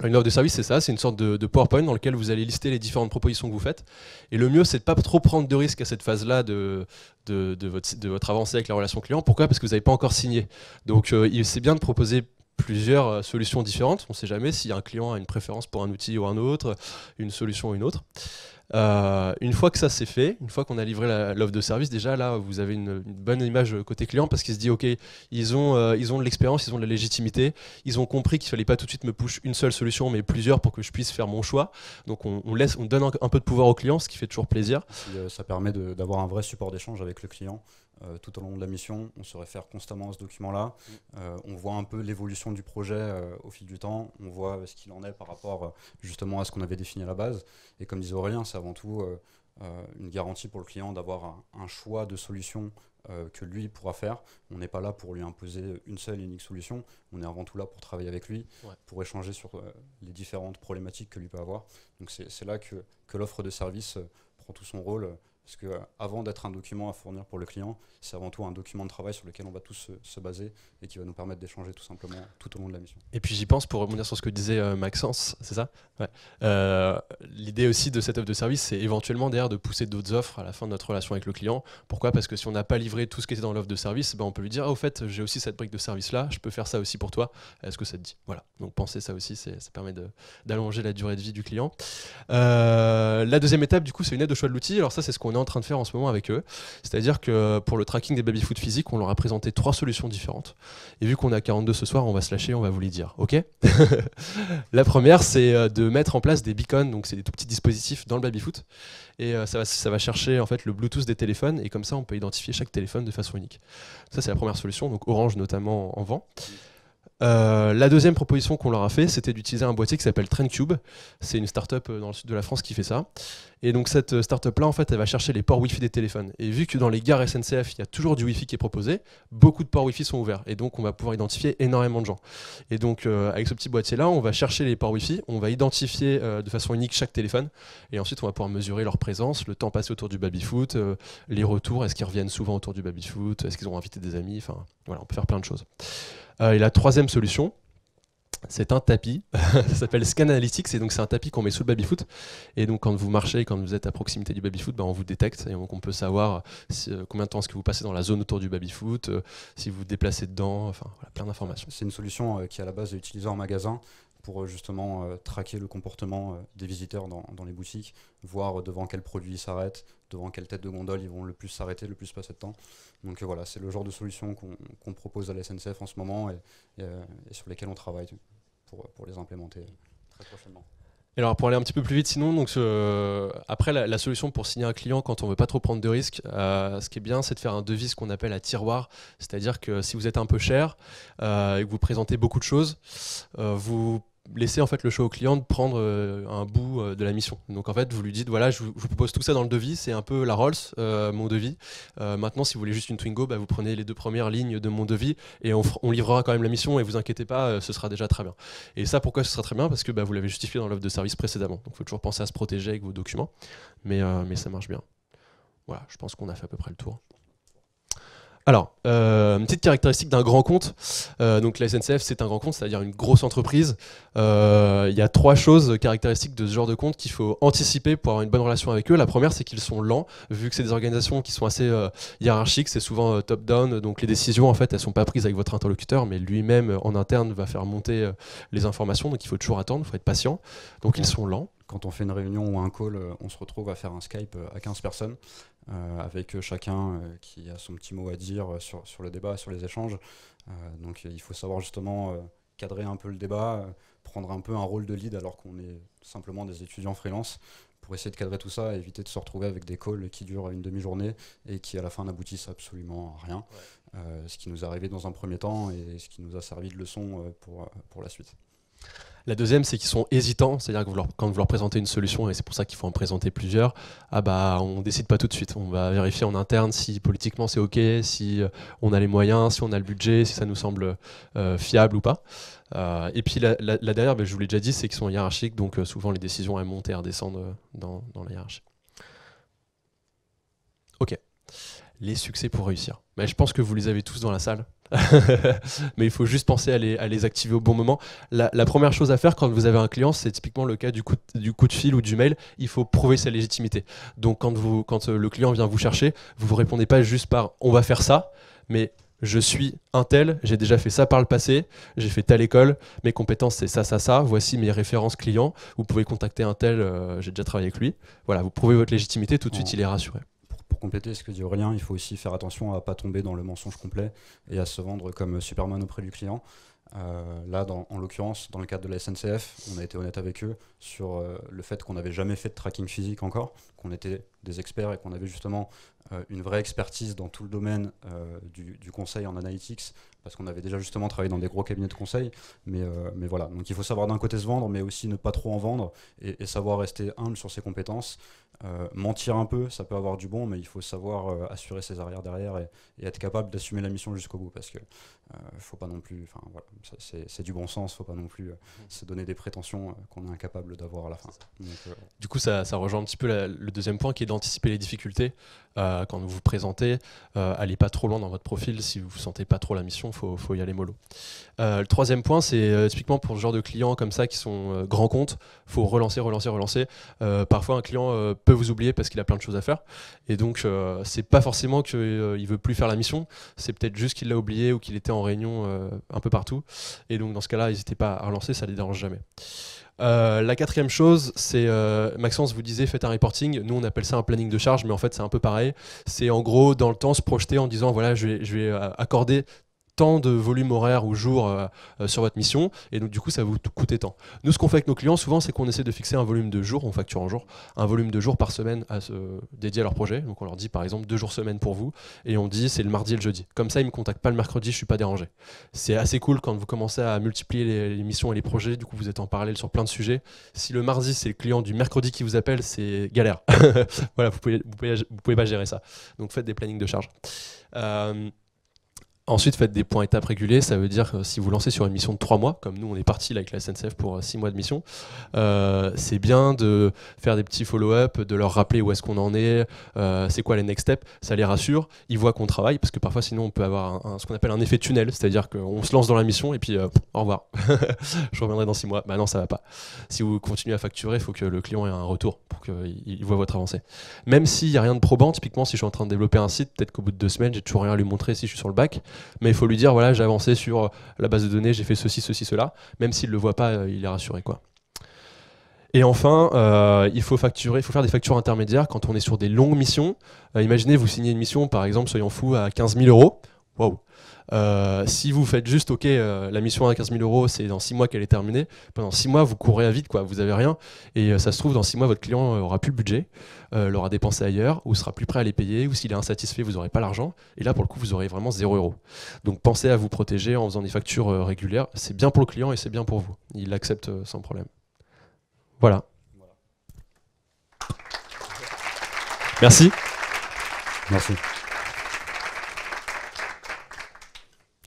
Une offre de service, c'est ça, c'est une sorte de PowerPoint dans lequel vous allez lister les différentes propositions que vous faites. Et le mieux, c'est de ne pas trop prendre de risques à cette phase-là de votre avancée avec la relation client. Pourquoi ? Parce que vous n'avez pas encore signé. Donc c'est bien de proposer plusieurs solutions différentes. On ne sait jamais si un client a une préférence pour un outil ou un autre, une solution ou une autre. Une fois que ça c'est fait, une fois qu'on a livré l'offre de service, déjà là vous avez une bonne image côté client parce qu'il se dit ok, ils ont de l'expérience, ils ont de la légitimité, ils ont compris qu'il fallait pas tout de suite me push une seule solution mais plusieurs pour que je puisse faire mon choix. Donc on donne un peu de pouvoir au client, ce qui fait toujours plaisir. Ça permet d'avoir un vrai support d'échange avec le client. Tout au long de la mission, on se réfère constamment à ce document-là. On voit un peu l'évolution du projet au fil du temps. On voit ce qu'il en est par rapport justement à ce qu'on avait défini à la base. Et comme disait Aurélien, c'est avant tout une garantie pour le client d'avoir un choix de solutions que lui pourra faire. On n'est pas là pour lui imposer une seule et unique solution. On est avant tout là pour travailler avec lui, pour échanger sur les différentes problématiques que lui peut avoir. Donc c'est là que l'offre de service prend tout son rôle. Parce qu'avant d'être un document à fournir pour le client, c'est avant tout un document de travail sur lequel on va tous se baser et qui va nous permettre d'échanger tout simplement tout au long de la mission. Et puis j'y pense pour rebondir sur ce que disait Maxence, c'est ça ? L'idée aussi de cette offre de service, c'est éventuellement derrière de pousser d'autres offres à la fin de notre relation avec le client. Pourquoi ? Parce que si on n'a pas livré tout ce qui était dans l'offre de service, on peut lui dire au fait, j'ai aussi cette brique de service-là, je peux faire ça aussi pour toi. Est-ce que ça te dit ? Voilà. Donc pensez ça aussi, ça permet d'allonger la durée de vie du client. La deuxième étape, du coup, c'est une aide au choix de l'outil. Alors ça, c'est ce qu'on est en train de faire en ce moment avec eux. C'est-à-dire que pour le tracking des baby-foot physiques, on leur a présenté 3 solutions différentes. Et vu qu'on a 42 ce soir, on va se lâcher, on va vous les dire. Ok ? La première, c'est de mettre en place des beacons, donc c'est des tout petits dispositifs dans le baby-foot. Et ça va chercher en fait le Bluetooth des téléphones, et comme ça, on peut identifier chaque téléphone de façon unique. Ça, c'est la première solution, donc Orange notamment en vend. La deuxième proposition qu'on leur a fait, c'était d'utiliser un boîtier qui s'appelle TrendCube. C'est une start-up dans le sud de la France qui fait ça. Et donc cette start-up-là, en fait, elle va chercher les ports Wi-Fi des téléphones. Et vu que dans les gares SNCF, il y a toujours du Wi-Fi qui est proposé, beaucoup de ports Wi-Fi sont ouverts. Et donc on va pouvoir identifier énormément de gens. Et donc avec ce petit boîtier-là, on va chercher les ports Wi-Fi, on va identifier de façon unique chaque téléphone. Et ensuite, on va pouvoir mesurer leur présence, le temps passé autour du baby-foot, les retours, est-ce qu'ils reviennent souvent autour du baby-foot, est-ce qu'ils ont invité des amis, enfin voilà, on peut faire plein de choses. Et la troisième solution, c'est un tapis, ça s'appelle Scan Analytics, et donc c'est un tapis qu'on met sous le baby-foot. Et donc quand vous marchez, quand vous êtes à proximité du baby-foot, on vous détecte, et donc on peut savoir combien de temps est-ce que vous passez dans la zone autour du baby-foot, si vous vous déplacez dedans, enfin voilà, plein d'informations. C'est une solution qui à la base est utilisée en magasin pour justement traquer le comportement des visiteurs dans les boutiques, voir devant quel produit ils s'arrêtent, devant quelle tête de gondole ils vont le plus s'arrêter, le plus passer de temps. Donc voilà, c'est le genre de solution qu'on propose à la SNCF en ce moment et sur lesquelles on travaille pour les implémenter très prochainement. Et alors pour aller un petit peu plus vite sinon, donc après la solution pour signer un client quand on veut pas trop prendre de risques, ce qui est bien c'est de faire un devis, ce qu'on appelle à tiroir, c'est-à-dire que si vous êtes un peu cher et que vous présentez beaucoup de choses, vous laissez en fait le choix au client de prendre un bout de la mission. Donc en fait vous lui dites voilà je vous propose tout ça dans le devis, c'est un peu la Rolls mon devis. Maintenant si vous voulez juste une Twingo, vous prenez les 2 premières lignes de mon devis et on livrera quand même la mission et vous inquiétez pas, ce sera déjà très bien. Et ça pourquoi ce sera très bien ? Parce que vous l'avez justifié dans l'offre de service précédemment. Donc il faut toujours penser à se protéger avec vos documents. Mais ça marche bien. Voilà, je pense qu'on a fait à peu près le tour. Alors, une petite caractéristique d'un grand compte. Donc la SNCF, c'est un grand compte, c'est-à-dire une grosse entreprise. Il y a 3 choses caractéristiques de ce genre de compte qu'il faut anticiper pour avoir une bonne relation avec eux. La première, c'est qu'ils sont lents, vu que c'est des organisations qui sont assez hiérarchiques, c'est souvent top-down, donc les décisions, en fait, elles sont pas prises avec votre interlocuteur, mais lui-même, en interne, va faire monter les informations, donc il faut toujours attendre, il faut être patient. Donc ils sont lents. Quand on fait une réunion ou un call, on se retrouve à faire un Skype à 15 personnes, avec chacun qui a son petit mot à dire sur le débat, sur les échanges. Donc il faut savoir justement cadrer un peu le débat, prendre un peu un rôle de lead alors qu'on est simplement des étudiants freelance, pour essayer de cadrer tout ça et éviter de se retrouver avec des calls qui durent une demi-journée et qui à la fin n'aboutissent absolument à rien. Ce qui nous est arrivé dans un premier temps et ce qui nous a servi de leçon pour la suite. La deuxième, c'est qu'ils sont hésitants, c'est-à-dire que quand vous leur présentez une solution, et c'est pour ça qu'il faut en présenter plusieurs, on décide pas tout de suite. On va vérifier en interne si politiquement c'est OK, si on a les moyens, si on a le budget, si ça nous semble fiable ou pas. Et puis la dernière, je vous l'ai déjà dit, c'est qu'ils sont hiérarchiques, donc souvent les décisions elles montent et redescendent dans la hiérarchie. OK. Les succès pour réussir. Mais je pense que vous les avez tous dans la salle. Mais il faut juste penser à les activer au bon moment. La première chose à faire quand vous avez un client, c'est typiquement le cas du coup de fil ou du mail. Il faut prouver sa légitimité. Donc quand le client vient vous chercher, vous ne répondez pas juste par « on va faire ça », mais « je suis un tel, j'ai déjà fait ça par le passé, j'ai fait telle école, mes compétences c'est ça, ça, ça, voici mes références clients, vous pouvez contacter un tel, j'ai déjà travaillé avec lui ». Voilà, vous prouvez votre légitimité, tout de suite il est rassuré. Pour compléter ce que dit Aurélien, il faut aussi faire attention à ne pas tomber dans le mensonge complet et à se vendre comme Superman auprès du client. Là, en l'occurrence, dans le cadre de la SNCF, on a été honnête avec eux sur le fait qu'on n'avait jamais fait de tracking physique encore, qu'on était des experts et qu'on avait justement une vraie expertise dans tout le domaine du conseil en analytics, parce qu'on avait déjà justement travaillé dans des gros cabinets de conseil. Mais voilà, donc il faut savoir d'un côté se vendre, mais aussi ne pas trop en vendre et savoir rester humble sur ses compétences. Mentir un peu, ça peut avoir du bon, mais il faut savoir assurer ses arrières derrière et être capable d'assumer la mission jusqu'au bout, parce que faut pas non plus, voilà, c'est du bon sens, faut pas non plus se donner des prétentions qu'on est incapable d'avoir à la fin. Donc, du coup, ça rejoint un petit peu le deuxième point qui est d'anticiper les difficultés. Quand vous vous présentez, allez pas trop loin dans votre profil. Si vous sentez pas trop la mission, faut y aller mollo. Le troisième point, c'est typiquement pour ce genre de clients comme ça qui sont grands comptes, faut relancer. Parfois, un client peut vous oublier parce qu'il a plein de choses à faire. Et donc, c'est pas forcément qu'il veut plus faire la mission, c'est peut-être juste qu'il l'a oublié ou qu'il était en réunion un peu partout. Et donc, dans ce cas-là, n'hésitez pas à relancer, ça ne les dérange jamais. La quatrième chose, c'est Maxence vous disait faites un reporting. Nous on appelle ça un planning de charge, mais en fait c'est un peu pareil. C'est en gros dans le temps se projeter en disant voilà je vais accorder tant de volume horaire ou jour sur votre mission, et donc du coup ça va vous coûter tant. Nous ce qu'on fait avec nos clients souvent c'est qu'on essaie de fixer un volume de jours, on facture en jours, un volume de jours par semaine dédié à leur projet. Donc on leur dit par exemple 2 jours semaine pour vous, et on dit c'est le mardi et le jeudi. Comme ça ils me contactent pas le mercredi, je suis pas dérangé. C'est assez cool quand vous commencez à multiplier les missions et les projets, du coup vous êtes en parallèle sur plein de sujets. Si le mardi c'est le client du mercredi qui vous appelle, c'est galère. Voilà, vous pouvez pas gérer ça. Donc faites des plannings de charge. Ensuite, faites des points étapes réguliers. Ça veut dire que si vous lancez sur une mission de 3 mois, comme nous on est parti là avec la SNCF pour 6 mois de mission, c'est bien de faire des petits follow-up, de leur rappeler où est-ce qu'on en est, c'est quoi les next steps. Ça les rassure, ils voient qu'on travaille, parce que parfois sinon on peut avoir ce qu'on appelle un effet tunnel, c'est-à-dire qu'on se lance dans la mission et puis au revoir, je reviendrai dans 6 mois. Bah non, ça va pas. Si vous continuez à facturer, il faut que le client ait un retour pour qu'il voit votre avancée. Même s'il n'y a rien de probant, typiquement si je suis en train de développer un site, peut-être qu'au bout de 2 semaines, j'ai toujours rien à lui montrer si je suis sur le bac. Mais il faut lui dire voilà, j'ai avancé sur la base de données, j'ai fait ceci, cela. Même s'il ne le voit pas, il est rassuré, quoi. Et enfin, il faut faire des factures intermédiaires quand on est sur des longues missions. Imaginez, vous signez une mission, par exemple, soyons fous, à 15 000 €. Waouh. Si vous faites juste ok, la mission à 15 000 €, c'est dans 6 mois qu'elle est terminée. Pendant 6 mois, vous courez à vide, quoi. Vous avez rien. Et ça se trouve, dans 6 mois, votre client aura plus le budget, l'aura dépensé ailleurs, ou sera plus prêt à les payer, ou s'il est insatisfait, vous n'aurez pas l'argent. Et là, pour le coup, vous aurez vraiment 0 €. Donc pensez à vous protéger en faisant des factures régulières. C'est bien pour le client et c'est bien pour vous. Il l'accepte sans problème. Voilà. Merci. Merci.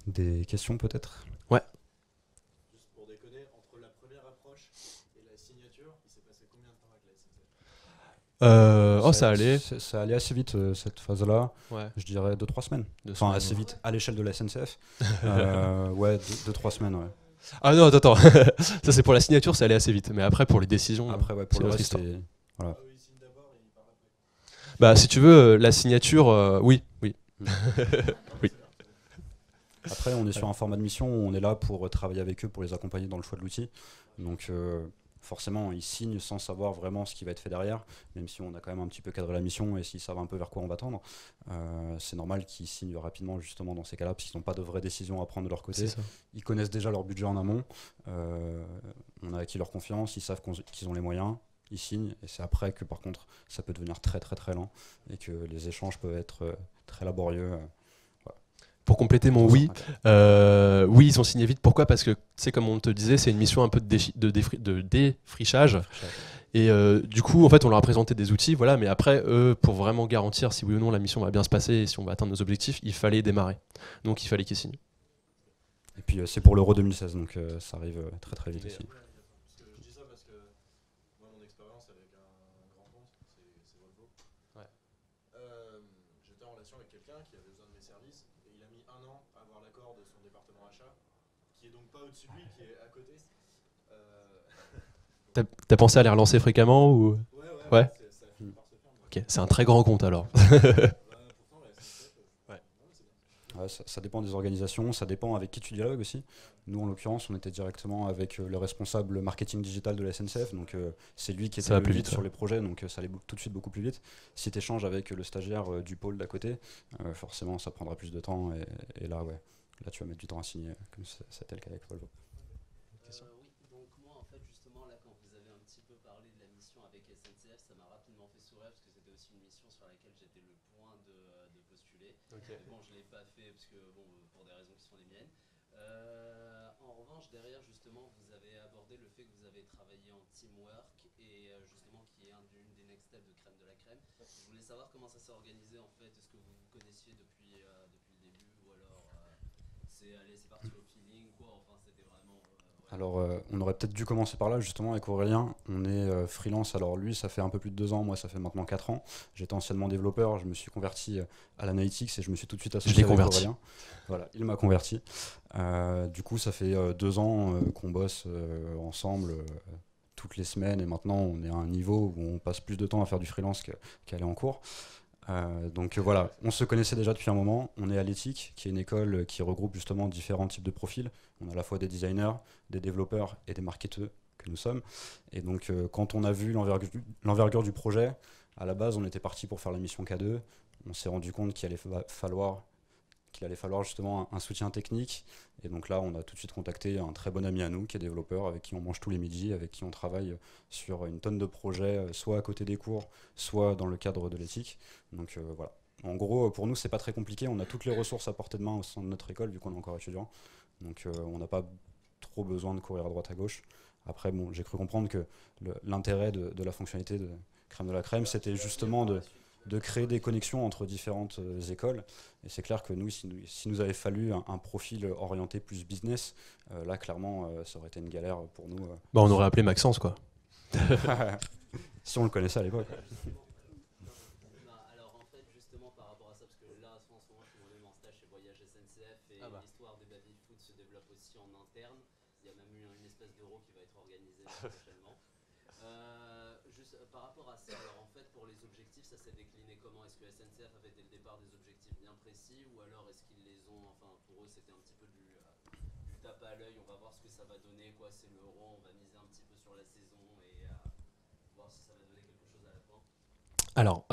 Des questions peut-être? Ouais. Juste pour déconner, entre la première approche et la signature, il s'est passé combien de temps avec la SNCF? Ça allait. Ça allait assez vite cette phase-là. Ouais. Je dirais 2-3 semaines. 2 Enfin semaines, assez ouais. vite à l'échelle de la SNCF. Ouais, 2-3 semaines. Ouais. Ah non, attends. Ça c'est pour la signature, ça allait assez vite. Mais après pour les décisions, Après ouais, c'est pour le autre reste, histoire. c'est voilà. Il signe d'abord et il part après. Bah si tu veux, la signature, oui. Oui. Après, on est sur un format de mission où on est là pour travailler avec eux, pour les accompagner dans le choix de l'outil. Donc forcément, ils signent sans savoir vraiment ce qui va être fait derrière, même si on a quand même un petit peu cadré la mission et s'ils savent un peu vers quoi on va tendre. C'est normal qu'ils signent rapidement justement dans ces cas-là, parce qu'ils n'ont pas de vraies décisions à prendre de leur côté. Ils connaissent déjà leur budget en amont, on a acquis leur confiance, ils savent qu'ils ont les moyens. Ils signent, et c'est après que par contre ça peut devenir très très très lent et que les échanges peuvent être très laborieux. pour compléter mon oui, oui, ils ont signé vite. Pourquoi? Parce que, comme on te disait, c'est une mission un peu de défrichage. Et du coup, en fait, on leur a présenté des outils, voilà, mais après, eux, pour vraiment garantir si oui ou non la mission va bien se passer et si on va atteindre nos objectifs, il fallait démarrer. Donc, il fallait qu'ils signent. Et puis c'est pour l'Euro 2016, donc ça arrive très très vite aussi. Je dis ça parce que moi, mon expérience avec un grand compte, c'est Volvo. Ouais. J'étais en relation avec quelqu'un qui avait besoin de mes services et il a mis 1 an à avoir l'accord de son département achat, qui est donc pas au-dessus de lui, qui est à côté. T'as pensé à les relancer fréquemment ou... Ouais. Ça a fini par se faire. Ok, c'est un très grand compte alors. Pourtant, la SNCF, Ouais, ça dépend des organisations, ça dépend avec qui tu dialogues aussi. Nous, en l'occurrence, on était directement avec le responsable marketing digital de la SNCF, donc c'est lui qui Ça était va le plus lead vite, sur les projets, donc ça allait tout de suite beaucoup plus vite. Si tu échanges avec le stagiaire du pôle d'à côté, forcément, ça prendra plus de temps, et là, ouais, là, tu vas mettre du temps à signer, comme c'était le cas avec Volvo. Oui, donc moi en fait justement là quand vous avez un petit peu parlé de la mission avec SNCF, ça m'a rapidement fait sourire parce que c'était aussi une mission sur laquelle j'étais le point de postuler. Okay. Bon, je ne l'ai pas fait parce que bon, pour des raisons qui sont les miennes. En revanche, derrière justement, vous avez abordé le fait que vous avez travaillé en teamwork et justement qui est une des next steps de Crème de la Crème. Je voulais savoir comment ça s'est organisé en fait. Est-ce que vous vous connaissiez depuis le début ou alors c'est parti au feeling quoi. Enfin, c'était vraiment. Alors, on aurait peut-être dû commencer par là, justement, avec Aurélien. On est freelance, alors lui, ça fait un peu plus de 2 ans, moi, ça fait maintenant 4 ans. J'étais anciennement développeur, je me suis converti à l'analytics et je me suis tout de suite associé avec Aurélien. Voilà, il m'a converti. Du coup, ça fait 2 ans qu'on bosse ensemble toutes les semaines et maintenant, on est à un niveau où on passe plus de temps à faire du freelance qu'à aller en cours. Donc voilà, on se connaissait déjà depuis un moment. On est à l'Éthique, qui est une école qui regroupe justement différents types de profils. On a à la fois des designers, des développeurs et des marketeurs que nous sommes. Et donc quand on a vu l'envergure du projet, à la base on était parti pour faire la mission K2. On s'est rendu compte qu'il allait falloir justement un soutien technique. Et donc là, on a tout de suite contacté un très bon ami à nous qui est développeur, avec qui on mange tous les midis, avec qui on travaille sur une tonne de projets, soit à côté des cours, soit dans le cadre de l'éthique. Donc voilà. En gros, pour nous, c'est pas très compliqué. On a toutes les ressources à portée de main au sein de notre école, vu qu'on est encore étudiant. Donc on n'a pas trop besoin de courir à droite à gauche. Après, bon, j'ai cru comprendre que l'intérêt de la fonctionnalité de Crème de la Crème, c'était justement de créer des connexions entre différentes écoles. Et c'est clair que nous, si nous avait fallu un profil orienté plus business, là, clairement, ça aurait été une galère pour nous. Bah, on aurait appelé Maxence, quoi. Si on le connaissait à l'époque. Alors en fait, justement par rapport à ça, parce que là, en ce moment, je suis moi-même en stage chez Voyage SNCF et l'histoire des baby-foot se développe aussi en interne. Il y a même eu une espèce d'euro qui va être organisé prochainement. Juste par rapport à ça, alors en fait, pour les objectifs, ça s'est décliné comment? Est-ce que SNCF avait dès le départ des objectifs bien précis ou alors est-ce qu'ils les ont, enfin pour eux c'était un petit peu du tape à l'œil, on va voir ce que ça va donner, quoi, c'est l'euro, on va miser un petit peu sur la saison et voir si ça va donner quelque chose à la fin? Alors,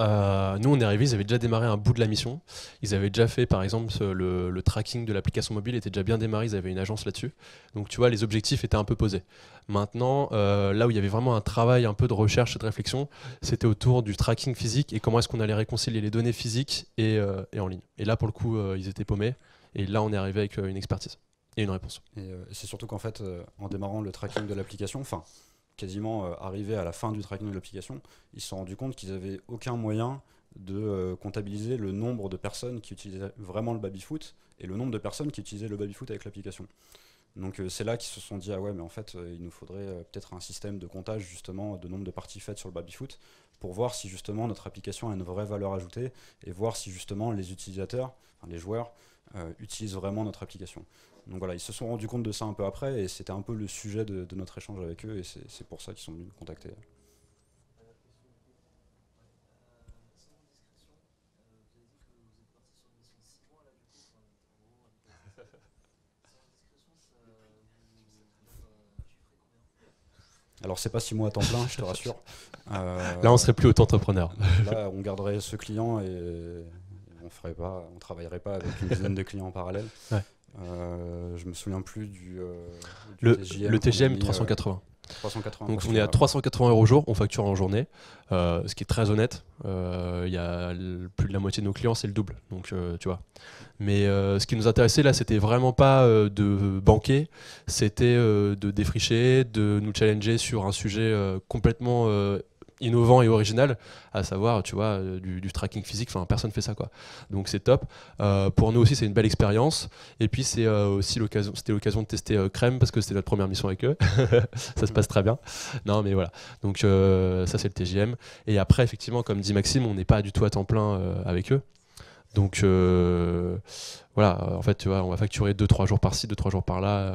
nous on est arrivés, ils avaient déjà démarré un bout de la mission. Ils avaient déjà fait, par exemple, le tracking de l'application mobile était déjà bien démarré, ils avaient une agence là-dessus. Donc tu vois, les objectifs étaient un peu posés. Maintenant, là où il y avait vraiment un travail un peu de recherche et de réflexion, c'était autour du tracking physique et comment est-ce qu'on allait réconcilier les données physiques et en ligne. Et là, pour le coup, ils étaient paumés. Et là, on est arrivé avec une expertise et une réponse. Et c'est surtout qu'en fait, en démarrant le tracking de l'application, enfin, quasiment arrivé à la fin du tracking de l'application, ils se sont rendus compte qu'ils n'avaient aucun moyen de comptabiliser le nombre de personnes qui utilisaient vraiment le baby-foot et le nombre de personnes qui utilisaient le baby-foot avec l'application. Donc c'est là qu'ils se sont dit, ah ouais, mais en fait, il nous faudrait peut-être un système de comptage justement de nombre de parties faites sur le baby-foot pour voir si justement notre application a une vraie valeur ajoutée et voir si justement les utilisateurs, enfin, les joueurs, utilisent vraiment notre application. Donc voilà, ils se sont rendus compte de ça un peu après et c'était un peu le sujet de notre échange avec eux et c'est pour ça qu'ils sont venus nous contacter. Alors c'est pas 6 mois à temps plein, je te rassure. Là on serait plus auto-entrepreneur. Là on garderait ce client et on travaillerait pas avec une dizaine de clients en parallèle. Ouais. Je me souviens plus du le TGM. Le TGM 380. 380. Donc on est à 380 € au jour, on facture en journée, ce qui est très honnête. Il y a plus de la moitié de nos clients, c'est le double. Donc tu vois. Mais ce qui nous intéressait là, c'était vraiment pas de banquer, c'était de défricher, de nous challenger sur un sujet complètement innovant et original, à savoir, tu vois, du tracking physique. Enfin, personne fait ça, quoi. Donc c'est top. Pour nous aussi, c'est une belle expérience. Et puis c'est aussi c'était l'occasion de tester Crème parce que c'était notre première mission avec eux. Ça se passe très bien. Non, mais voilà. Donc ça, c'est le TJM. Et après, effectivement, comme dit Maxime, on n'est pas du tout à temps plein avec eux. Donc voilà, en fait, tu vois, on va facturer 2-3 jours par-ci, 2-3 jours par-là.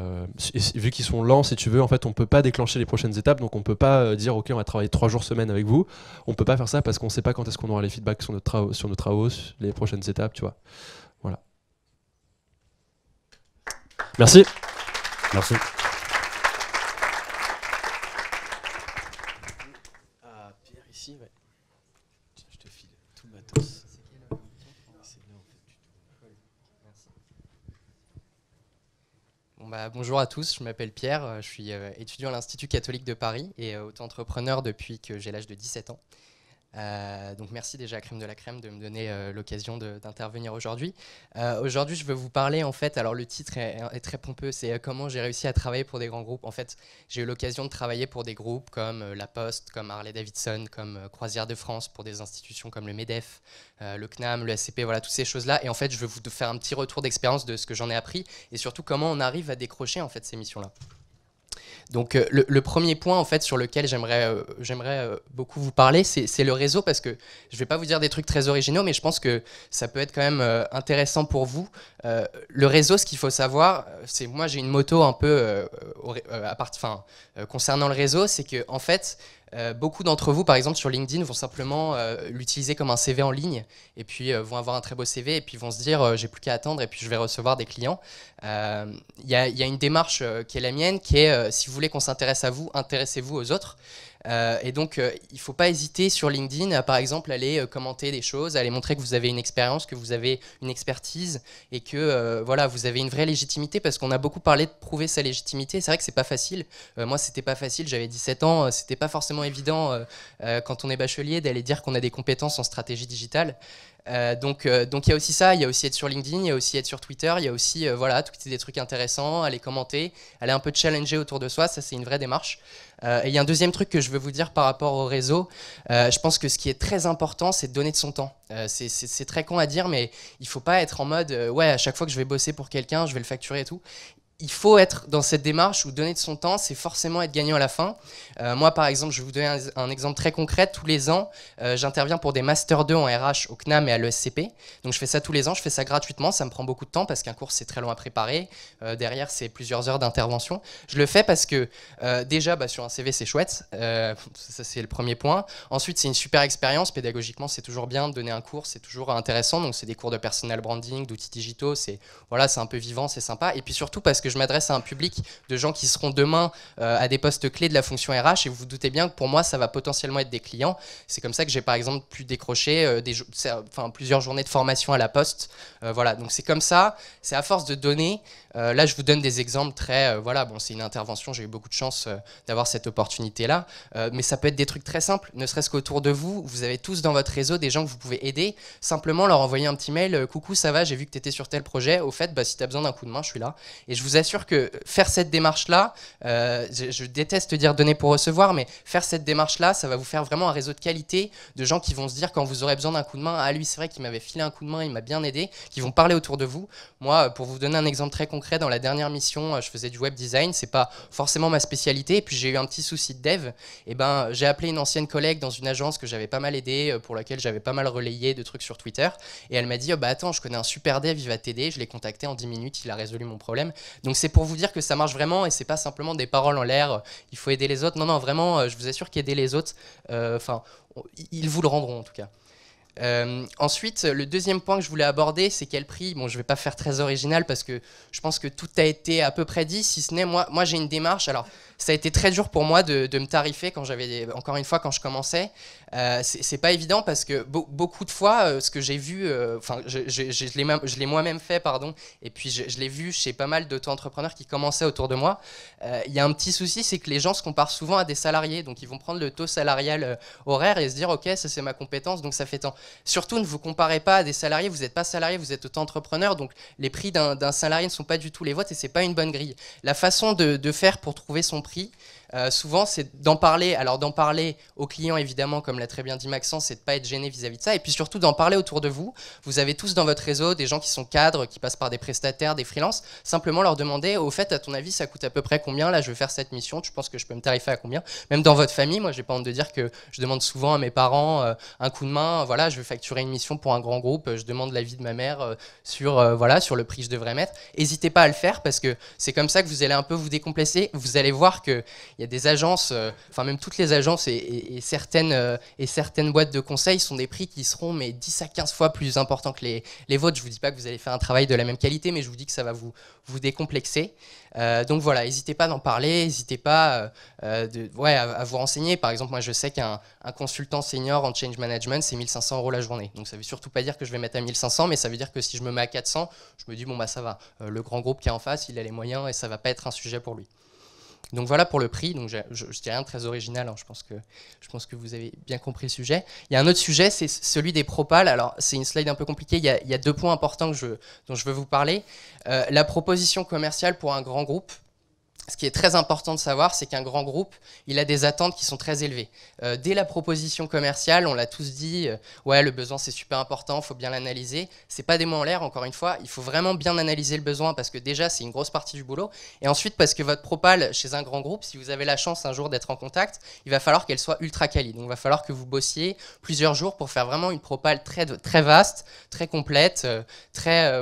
Et vu qu'ils sont lents, si tu veux, en fait, on peut pas déclencher les prochaines étapes, donc on peut pas dire ok, on va travailler 3 jours semaine avec vous. On peut pas faire ça parce qu'on sait pas quand est-ce qu'on aura les feedbacks sur nos travaux, les prochaines étapes, tu vois. Voilà. Merci. Merci. Pierre ici, ouais. Tiens, je te file tout le matos. Bonjour à tous, je m'appelle Pierre, je suis étudiant à l'Institut catholique de Paris et auto-entrepreneur depuis que j'ai l'âge de 17 ans. Donc merci déjà à Crème de la Crème de me donner l'occasion d'intervenir aujourd'hui. Aujourd'hui je veux vous parler en fait, alors le titre est très pompeux, c'est comment j'ai réussi à travailler pour des grands groupes. En fait j'ai eu l'occasion de travailler pour des groupes comme La Poste, comme Harley-Davidson, comme Croisière de France, pour des institutions comme le MEDEF, le CNAM, le SCP, voilà toutes ces choses-là. Et en fait je veux vous faire un petit retour d'expérience de ce que j'en ai appris et surtout comment on arrive à décrocher en fait ces missions-là. Donc le premier point en fait sur lequel j'aimerais beaucoup vous parler, c'est le réseau, parce que je vais pas vous dire des trucs très originaux, mais je pense que ça peut être quand même intéressant pour vous. Le réseau, ce qu'il faut savoir, c'est moi j'ai une moto un peu concernant le réseau, c'est que en fait beaucoup d'entre vous, par exemple sur LinkedIn, vont simplement l'utiliser comme un CV en ligne et puis vont avoir un très beau CV et puis vont se dire j'ai plus qu'à attendre et puis je vais recevoir des clients. Il y a une démarche qui est la mienne, qui est si vous voulez qu'on s'intéresse à vous, intéressez-vous aux autres. Et donc, il ne faut pas hésiter sur LinkedIn à, par exemple, aller commenter des choses, à aller montrer que vous avez une expérience, que vous avez une expertise et que voilà, vous avez une vraie légitimité, parce qu'on a beaucoup parlé de prouver sa légitimité. C'est vrai que c'est pas facile. Moi, c'était pas facile. J'avais 17 ans. C'était pas forcément évident quand on est bachelier d'aller dire qu'on a des compétences en stratégie digitale. Donc il y a aussi ça, il y a aussi être sur LinkedIn, il y a aussi être sur Twitter, il y a aussi voilà, tweeter des trucs intéressants, aller commenter, aller un peu challenger autour de soi, ça c'est une vraie démarche. Et il y a un deuxième truc que je veux vous dire par rapport au réseau, je pense que ce qui est très important, c'est de donner de son temps. C'est très con à dire, mais il faut pas être en mode ouais, à chaque fois que je vais bosser pour quelqu'un, je vais le facturer et tout. Il faut être dans cette démarche où donner de son temps, c'est forcément être gagnant à la fin. Moi, par exemple, je vais vous donner un exemple très concret. Tous les ans, j'interviens pour des Master 2 en RH au CNAM et à l'ESCP. Donc, je fais ça tous les ans. Je fais ça gratuitement. Ça me prend beaucoup de temps parce qu'un cours, c'est très long à préparer. Derrière, c'est plusieurs heures d'intervention. Je le fais parce que, déjà, sur un CV, c'est chouette. Ça, c'est le premier point. Ensuite, c'est une super expérience. Pédagogiquement, c'est toujours bien de donner un cours. C'est toujours intéressant. Donc, c'est des cours de personal branding, d'outils digitaux. C'est un peu vivant, c'est sympa. Et puis surtout parce que je m'adresse à un public de gens qui seront demain à des postes clés de la fonction RH, et vous vous doutez bien que pour moi ça va potentiellement être des clients. C'est comme ça que j'ai par exemple pu décrocher plusieurs journées de formation à la Poste. Voilà, donc c'est comme ça, c'est à force de donner. Là je vous donne des exemples très c'est une intervention, j'ai eu beaucoup de chance d'avoir cette opportunité là, mais ça peut être des trucs très simples, ne serait-ce qu'autour de vous, vous avez tous dans votre réseau des gens que vous pouvez aider, simplement leur envoyer un petit mail, coucou ça va, j'ai vu que tu étais sur tel projet, au fait si tu as besoin d'un coup de main je suis là. Et je vous assure que faire cette démarche-là, je déteste dire donner pour recevoir, mais faire cette démarche-là, ça va vous faire vraiment un réseau de qualité, de gens qui vont se dire quand vous aurez besoin d'un coup de main, ah lui c'est vrai qu'il m'avait filé un coup de main, il m'a bien aidé, qui vont parler autour de vous. Moi, pour vous donner un exemple très concret, dans la dernière mission, je faisais du web design, c'est pas forcément ma spécialité, et puis j'ai eu un petit souci de dev, et j'ai appelé une ancienne collègue dans une agence que j'avais pas mal aidé, pour laquelle j'avais pas mal relayé de trucs sur Twitter, et elle m'a dit attends, je connais un super dev, il va t'aider. Je l'ai contacté en 10 minutes, il a résolu mon problème. Donc c'est pour vous dire que ça marche vraiment, et c'est pas simplement des paroles en l'air, il faut aider les autres. Non, vraiment, je vous assure qu'aider les autres, ils vous le rendront en tout cas. Ensuite, le deuxième point que je voulais aborder, c'est quel prix. Bon, je vais pas faire très original parce que je pense que tout a été à peu près dit, si ce n'est moi j'ai une démarche. Alors, ça a été très dur pour moi de me tarifer quand encore une fois, quand je commençais. C'est pas évident parce que beaucoup de fois, ce que j'ai vu, je l'ai moi-même fait, pardon, et puis je l'ai vu chez pas mal d'auto-entrepreneurs qui commençaient autour de moi. Il y a un petit souci, c'est que les gens se comparent souvent à des salariés, donc ils vont prendre le taux salarial horaire et se dire ok, ça c'est ma compétence, donc ça fait tant. Surtout, ne vous comparez pas à des salariés, vous n'êtes pas salarié, vous êtes auto-entrepreneur, donc les prix d'un salarié ne sont pas du tout les vôtres et c'est pas une bonne grille. La façon de faire pour trouver son prix, souvent c'est d'en parler, alors d'en parler aux clients évidemment, comme l'a très bien dit Maxence, c'est de pas être gêné vis-à-vis de ça, et puis surtout d'en parler autour de vous. Vous avez tous dans votre réseau des gens qui sont cadres, qui passent par des prestataires, des freelances, simplement leur demander, au fait, à ton avis, ça coûte à peu près combien, là je veux faire cette mission, tu penses que je peux me tarifer à combien? Même dans votre famille, moi j'ai pas honte de dire que je demande souvent à mes parents un coup de main, voilà, je veux facturer une mission pour un grand groupe, je demande l'avis de ma mère sur le prix que je devrais mettre. N'hésitez pas à le faire parce que c'est comme ça que vous allez un peu vous décomplexer, vous allez voir qu'il y a des agences, enfin même toutes les agences et certaines boîtes de conseil sont des prix qui seront mais 10 à 15 fois plus importants que les vôtres. Je vous dis pas que vous allez faire un travail de la même qualité, mais je vous dis que ça va vous décomplexer. Donc voilà, n'hésitez pas d'en parler, n'hésitez pas à vous renseigner. Par exemple, moi je sais qu'un consultant senior en change management, c'est 1 500 € la journée. Donc ça veut surtout pas dire que je vais mettre à 1 500, mais ça veut dire que si je me mets à 400, je me dis bon bah ça va. Le grand groupe qui est en face, il a les moyens et ça va pas être un sujet pour lui. Donc voilà pour le prix, donc je dis rien de très original, hein. Je pense que vous avez bien compris le sujet. Il y a un autre sujet, c'est celui des propals. Alors c'est une slide un peu compliquée, il y a 2 points importants dont je veux vous parler. La proposition commerciale pour un grand groupe. Ce qui est très important de savoir, c'est qu'un grand groupe, il a des attentes qui sont très élevées. Dès la proposition commerciale, on l'a tous dit, ouais, le besoin c'est super important, il faut bien l'analyser. C'est pas des mots en l'air, encore une fois, il faut vraiment bien analyser le besoin parce que déjà c'est une grosse partie du boulot. Et ensuite parce que votre propale chez un grand groupe, si vous avez la chance un jour d'être en contact, il va falloir qu'elle soit ultra quali. Donc il va falloir que vous bossiez plusieurs jours pour faire vraiment une propale très vaste, très complète,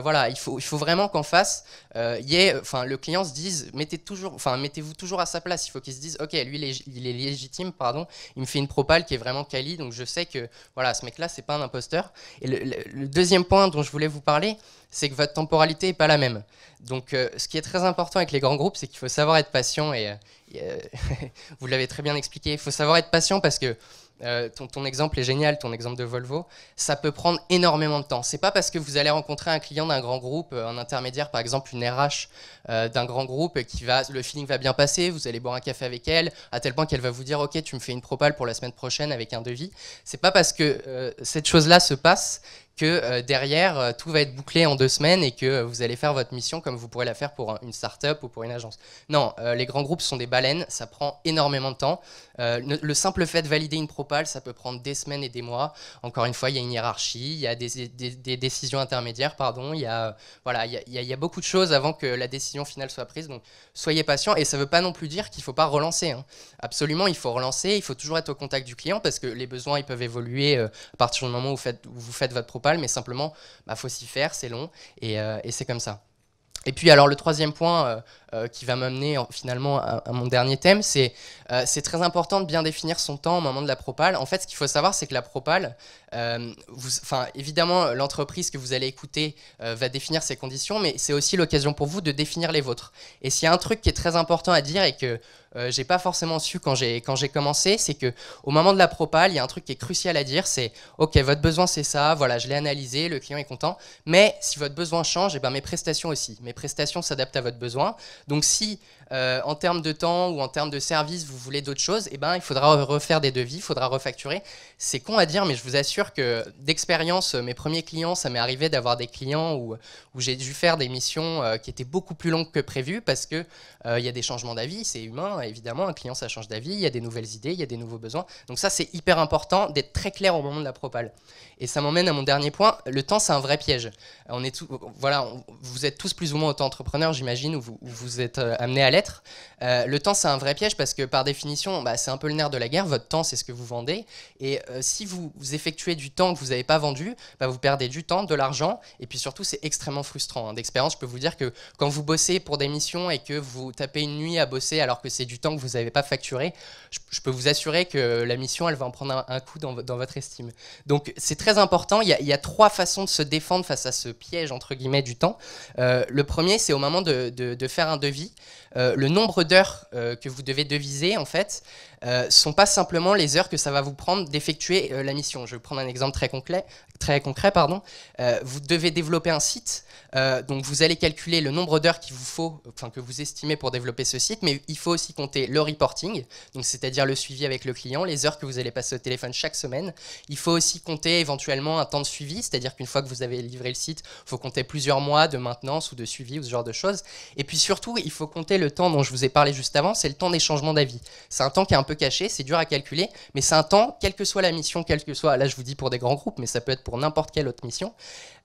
voilà. Il faut vraiment qu'en face, le client se dise, mettez-vous toujours à sa place. Il faut qu'il se dise, ok, lui il est légitime, pardon, il me fait une propale qui est vraiment quali, donc je sais que voilà, ce mec-là, c'est pas un imposteur. Et le deuxième point dont je voulais vous parler, c'est que votre temporalité n'est pas la même. Donc ce qui est très important avec les grands groupes, c'est qu'il faut savoir être patient et vous l'avez très bien expliqué, il faut savoir être patient parce que ton exemple est génial, ton exemple de Volvo, ça peut prendre énormément de temps. C'est pas parce que vous allez rencontrer un client d'un grand groupe, un intermédiaire, par exemple une RH d'un grand groupe, le feeling va bien passer, vous allez boire un café avec elle, à tel point qu'elle va vous dire ok, tu me fais une propale pour la semaine prochaine avec un devis. C'est pas parce que cette chose-là se passe que derrière, tout va être bouclé en 2 semaines et que vous allez faire votre mission comme vous pourrez la faire pour une start-up ou pour une agence. Non, les grands groupes sont des baleines, ça prend énormément de temps. Le simple fait de valider une propale, ça peut prendre des semaines et des mois. Encore une fois, il y a une hiérarchie, il y a des décisions intermédiaires, pardon. Il y a beaucoup de choses avant que la décision finale soit prise. Donc, soyez patient. Et ça ne veut pas non plus dire qu'il ne faut pas relancer, hein. Absolument, il faut relancer. Il faut toujours être au contact du client parce que les besoins ils peuvent évoluer à partir du moment où vous faites votre propale. Mais simplement, faut s'y faire, c'est long et c'est comme ça. Et puis alors le troisième point qui va m'amener finalement à mon dernier thème, c'est très important de bien définir son temps au moment de la propale. En fait, ce qu'il faut savoir, c'est que la propale, évidemment, l'entreprise que vous allez écouter va définir ses conditions, mais c'est aussi l'occasion pour vous de définir les vôtres. Et s'il y a un truc qui est très important à dire et que j'ai pas forcément su quand j'ai commencé, c'est que au moment de la propale, il y a un truc qui est crucial à dire, c'est ok, votre besoin c'est ça, voilà, je l'ai analysé, le client est content, mais si votre besoin change, mes prestations aussi. Mes prestations s'adaptent à votre besoin. Donc si en termes de temps ou en termes de service, vous voulez d'autres choses, il faudra refaire des devis, il faudra refacturer. C'est con à dire, mais je vous assure que d'expérience, mes premiers clients, ça m'est arrivé d'avoir des clients où j'ai dû faire des missions qui étaient beaucoup plus longues que prévu parce que il y a des changements d'avis, c'est humain, évidemment, un client ça change d'avis, il y a des nouvelles idées, il y a des nouveaux besoins. Donc ça c'est hyper important d'être très clair au moment de la propale. Et ça m'emmène à mon dernier point, le temps c'est un vrai piège. Vous êtes tous plus ou moins auto-entrepreneurs, j'imagine, ou vous êtes amenés à l'être. Le temps c'est un vrai piège parce que par définition, c'est un peu le nerf de la guerre, votre temps c'est ce que vous vendez. Et si vous effectuez du temps que vous n'avez pas vendu, vous perdez du temps, de l'argent, et puis surtout c'est extrêmement frustrant, hein. D'expérience, je peux vous dire que quand vous bossez pour des missions et que vous tapez une nuit à bosser alors que c'est du temps que vous n'avez pas facturé, je peux vous assurer que la mission elle va en prendre un coup dans votre estime. Donc c'est très important, il y a 3 façons de se défendre face à ce piège entre guillemets du temps. Le premier c'est au moment de faire un devis. le nombre d'heures que vous devez deviser, en fait, sont pas simplement les heures que ça va vous prendre d'effectuer la mission. Je vais prendre un exemple très concret. Vous devez développer un site, donc vous allez calculer le nombre d'heures qu'il vous faut, que vous estimez pour développer ce site, mais il faut aussi compter le reporting, donc c'est-à-dire le suivi avec le client, les heures que vous allez passer au téléphone chaque semaine. Il faut aussi compter éventuellement un temps de suivi, c'est-à-dire qu'une fois que vous avez livré le site, il faut compter plusieurs mois de maintenance ou de suivi ou ce genre de choses. Et puis surtout, il faut compter le temps dont je vous ai parlé juste avant, c'est le temps des changements d'avis. C'est un temps qui est un peu caché, c'est dur à calculer, mais c'est un temps, quelle que soit la mission, quelle que soit, là je vous dis pour des grands groupes, mais ça peut être pour n'importe quelle autre mission.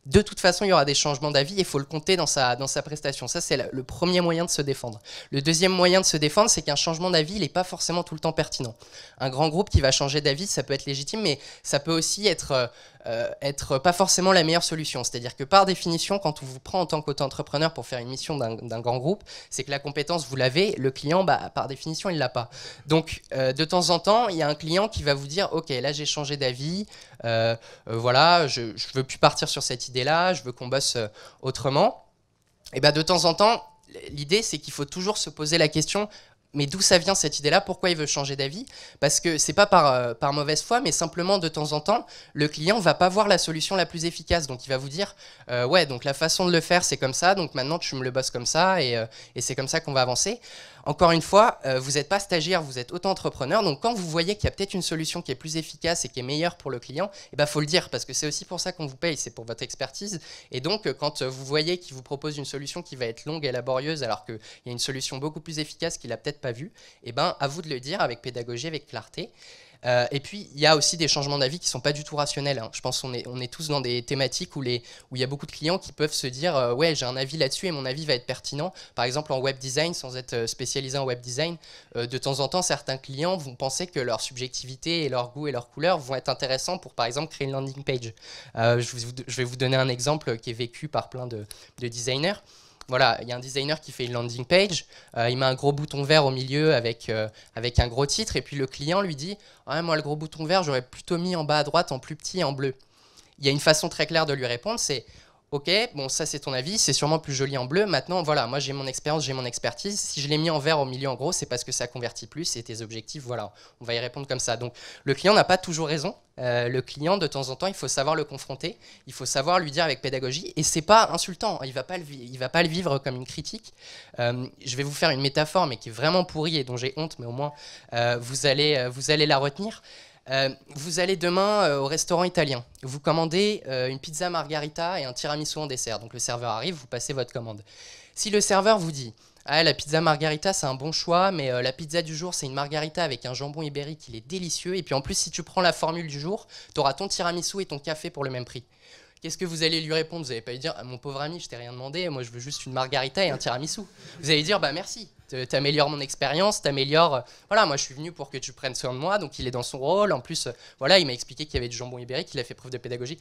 De toute façon, il y aura des changements d'avis et il faut le compter dans sa prestation. Ça, c'est le premier moyen de se défendre. Le deuxième moyen de se défendre, c'est qu'un changement d'avis, il n'est pas forcément tout le temps pertinent. Un grand groupe qui va changer d'avis, ça peut être légitime, mais ça peut aussi être pas forcément la meilleure solution. C'est-à-dire que par définition, quand on vous prend en tant qu'auto-entrepreneur pour faire une mission d'un grand groupe, c'est que la compétence, vous l'avez, le client, par définition, il ne l'a pas. Donc, de temps en temps, il y a un client qui va vous dire « Ok, là, j'ai changé d'avis, voilà, je ne veux plus partir sur cette idée-là, je veux qu'on bosse autrement. » Et de temps en temps, l'idée, c'est qu'il faut toujours se poser la question « Mais d'où ça vient cette idée-là? Pourquoi il veut changer d'avis ?» Parce que c'est pas par mauvaise foi, mais simplement de temps en temps, le client va pas voir la solution la plus efficace. Donc il va vous dire ouais, donc la façon de le faire, c'est comme ça, donc maintenant tu me le bosses comme ça, et c'est comme ça qu'on va avancer. Encore une fois, vous n'êtes pas stagiaire, vous êtes auto-entrepreneur, donc quand vous voyez qu'il y a peut-être une solution qui est plus efficace et qui est meilleure pour le client, faut le dire, parce que c'est aussi pour ça qu'on vous paye, c'est pour votre expertise. Et donc, quand vous voyez qu'il vous propose une solution qui va être longue et laborieuse, alors qu'il y a une solution beaucoup plus efficace qu'il n'a peut-être pas vue, à vous de le dire avec pédagogie, avec clarté. Et puis, il y a aussi des changements d'avis qui ne sont pas du tout rationnels. Hein. Je pense qu'on est tous dans des thématiques où il y a beaucoup de clients qui peuvent se dire ouais, j'ai un avis là-dessus et mon avis va être pertinent. Par exemple, en web design, sans être spécialisé en web design, de temps en temps, certains clients vont penser que leur subjectivité et leur goût et leur couleur vont être intéressants pour, par exemple, créer une landing page. Je vais vous donner un exemple qui est vécu par plein de designers. Voilà, il y a un designer qui fait une landing page, il met un gros bouton vert au milieu avec un gros titre, et puis le client lui dit ah, « Moi, le gros bouton vert, j'aurais plutôt mis en bas à droite en plus petit et en bleu. » Il y a une façon très claire de lui répondre, c'est « Ok, bon, ça c'est ton avis, c'est sûrement plus joli en bleu. Maintenant, voilà, moi j'ai mon expérience, j'ai mon expertise. Si je l'ai mis en vert au milieu en gros, c'est parce que ça convertit plus et tes objectifs, voilà, on va y répondre comme ça. » Donc, le client n'a pas toujours raison. Le client, de temps en temps, il faut savoir le confronter, il faut savoir lui dire avec pédagogie, et c'est pas insultant, il va pas le vivre comme une critique. Je vais vous faire une métaphore, mais qui est vraiment pourrie et dont j'ai honte, mais au moins vous allez la retenir. Vous allez demain au restaurant italien, vous commandez une pizza margarita et un tiramisu en dessert, donc le serveur arrive, vous passez votre commande. Si le serveur vous dit ah, la pizza margarita c'est un bon choix, mais la pizza du jour c'est une margarita avec un jambon ibérique, il est délicieux, et puis en plus si tu prends la formule du jour, tu auras ton tiramisu et ton café pour le même prix. Qu'est-ce que vous allez lui répondre? Vous n'allez pas lui dire ah, mon pauvre ami, je t'ai rien demandé, moi je veux juste une margarita et un tiramisu. Vous allez dire bah merci, t'améliores mon expérience, t'améliores, voilà, moi je suis venu pour que tu prennes soin de moi, donc il est dans son rôle, en plus voilà, il m'a expliqué qu'il y avait du jambon ibérique, il a fait preuve de pédagogie.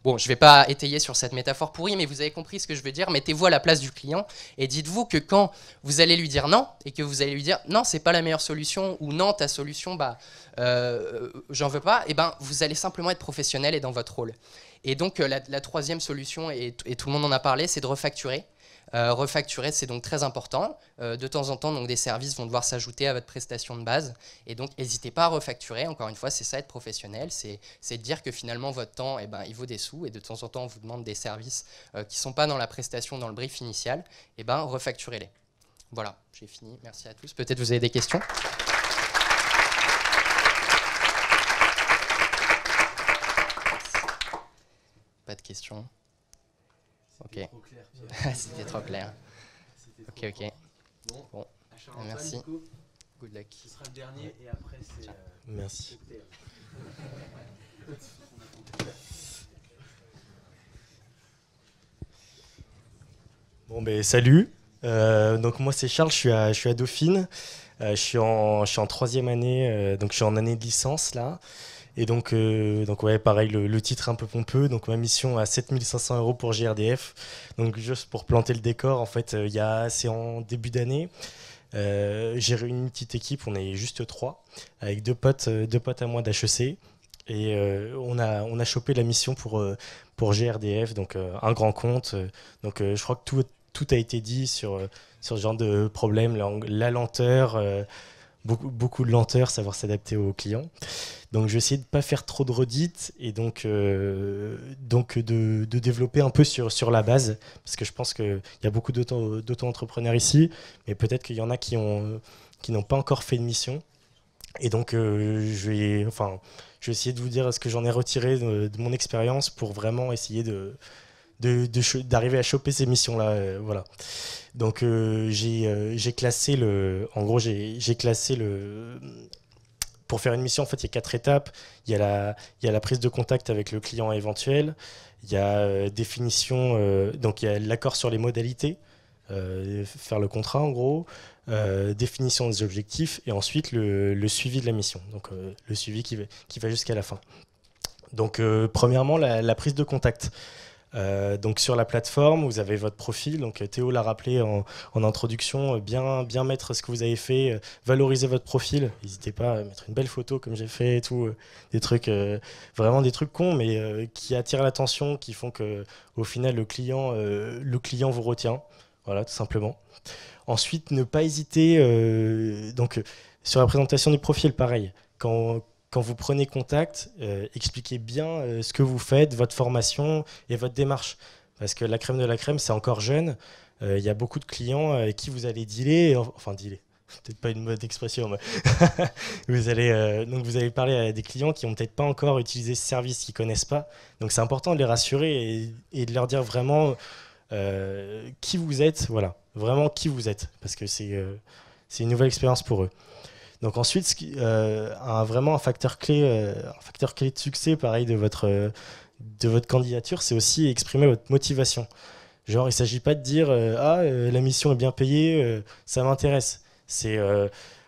Bon, je ne vais pas étayer sur cette métaphore pourrie, mais vous avez compris ce que je veux dire. Mettez-vous à la place du client et dites-vous que quand vous allez lui dire non, et que vous allez lui dire non, c'est pas la meilleure solution, ou non, ta solution, j'en veux pas, vous allez simplement être professionnel et dans votre rôle. Et donc, la troisième solution, et tout le monde en a parlé, c'est de refacturer. Refacturer, c'est donc très important. De temps en temps, donc, des services vont devoir s'ajouter à votre prestation de base. Et donc, n'hésitez pas à refacturer. Encore une fois, c'est ça, être professionnel. C'est de dire que finalement, votre temps, il vaut des sous. Et de temps en temps, on vous demande des services qui ne sont pas dans la prestation, dans le brief initial. Refacturez-les. Voilà, j'ai fini. Merci à tous. Peut-être vous avez des questions. Pas de questions. Ok. C'était trop clair. Ok. Bon. Merci. Good luck. Ce sera le dernier et après c'est. Merci. Bon salut. Donc moi c'est Charles, je suis à Dauphine. Je suis en 3e année, donc je suis en année de licence là. Et donc ouais, pareil, le titre un peu pompeux. Donc ma mission à 7500 € pour GRDF. Donc juste pour planter le décor, en fait, c'est en début d'année. J'ai réuni une petite équipe, on est juste 3, avec deux potes à moi d'HEC. Et on a chopé la mission pour GRDF, donc un grand compte. Donc je crois que tout a été dit sur ce genre de problème, la lenteur, beaucoup de lenteur, savoir s'adapter aux clients. Donc je vais essayer de ne pas faire trop de redites et donc de développer un peu sur la base, parce que je pense qu'il y a beaucoup d'auto-entrepreneurs ici, mais peut-être qu'il y en a qui n'ont pas encore fait de mission. Et donc je vais essayer de vous dire ce que j'en ai retiré de mon expérience pour vraiment essayer d'arriver à choper ces missions-là. Voilà. Donc j'ai classé j'ai classé pour faire une mission, en fait, il y a 4 étapes. Il y a la prise de contact avec le client éventuel. Il y a définition, donc il y a l'accord sur les modalités, faire le contrat en gros, définition des objectifs et ensuite le suivi de la mission. Donc le suivi qui va jusqu'à la fin. Donc premièrement, la prise de contact. Donc sur la plateforme, vous avez votre profil. Donc Théo l'a rappelé en introduction, bien mettre ce que vous avez fait, valoriser votre profil. N'hésitez pas à mettre une belle photo comme j'ai fait et tout, des trucs vraiment des trucs cons, mais qui attirent l'attention, qui font que au final le client vous retient. Voilà, tout simplement. Ensuite, ne pas hésiter. Donc sur la présentation du profil, pareil. Quand vous prenez contact, expliquez bien ce que vous faites, votre formation et votre démarche. Parce que la crème de la crème, c'est encore jeune. Il y a beaucoup de clients avec qui vous allez dealer. Enfin, dealer, peut-être pas une mode d'expression, mais vous allez parler à des clients qui n'ont peut-être pas encore utilisé ce service, qui ne connaissent pas. Donc, c'est important de les rassurer et de leur dire vraiment qui vous êtes. Voilà, vraiment qui vous êtes. Parce que c'est une nouvelle expérience pour eux. Donc ensuite, vraiment un facteur clé de succès, pareil, de votre candidature, c'est aussi exprimer votre motivation. Genre, il ne s'agit pas de dire la mission est bien payée, ça m'intéresse.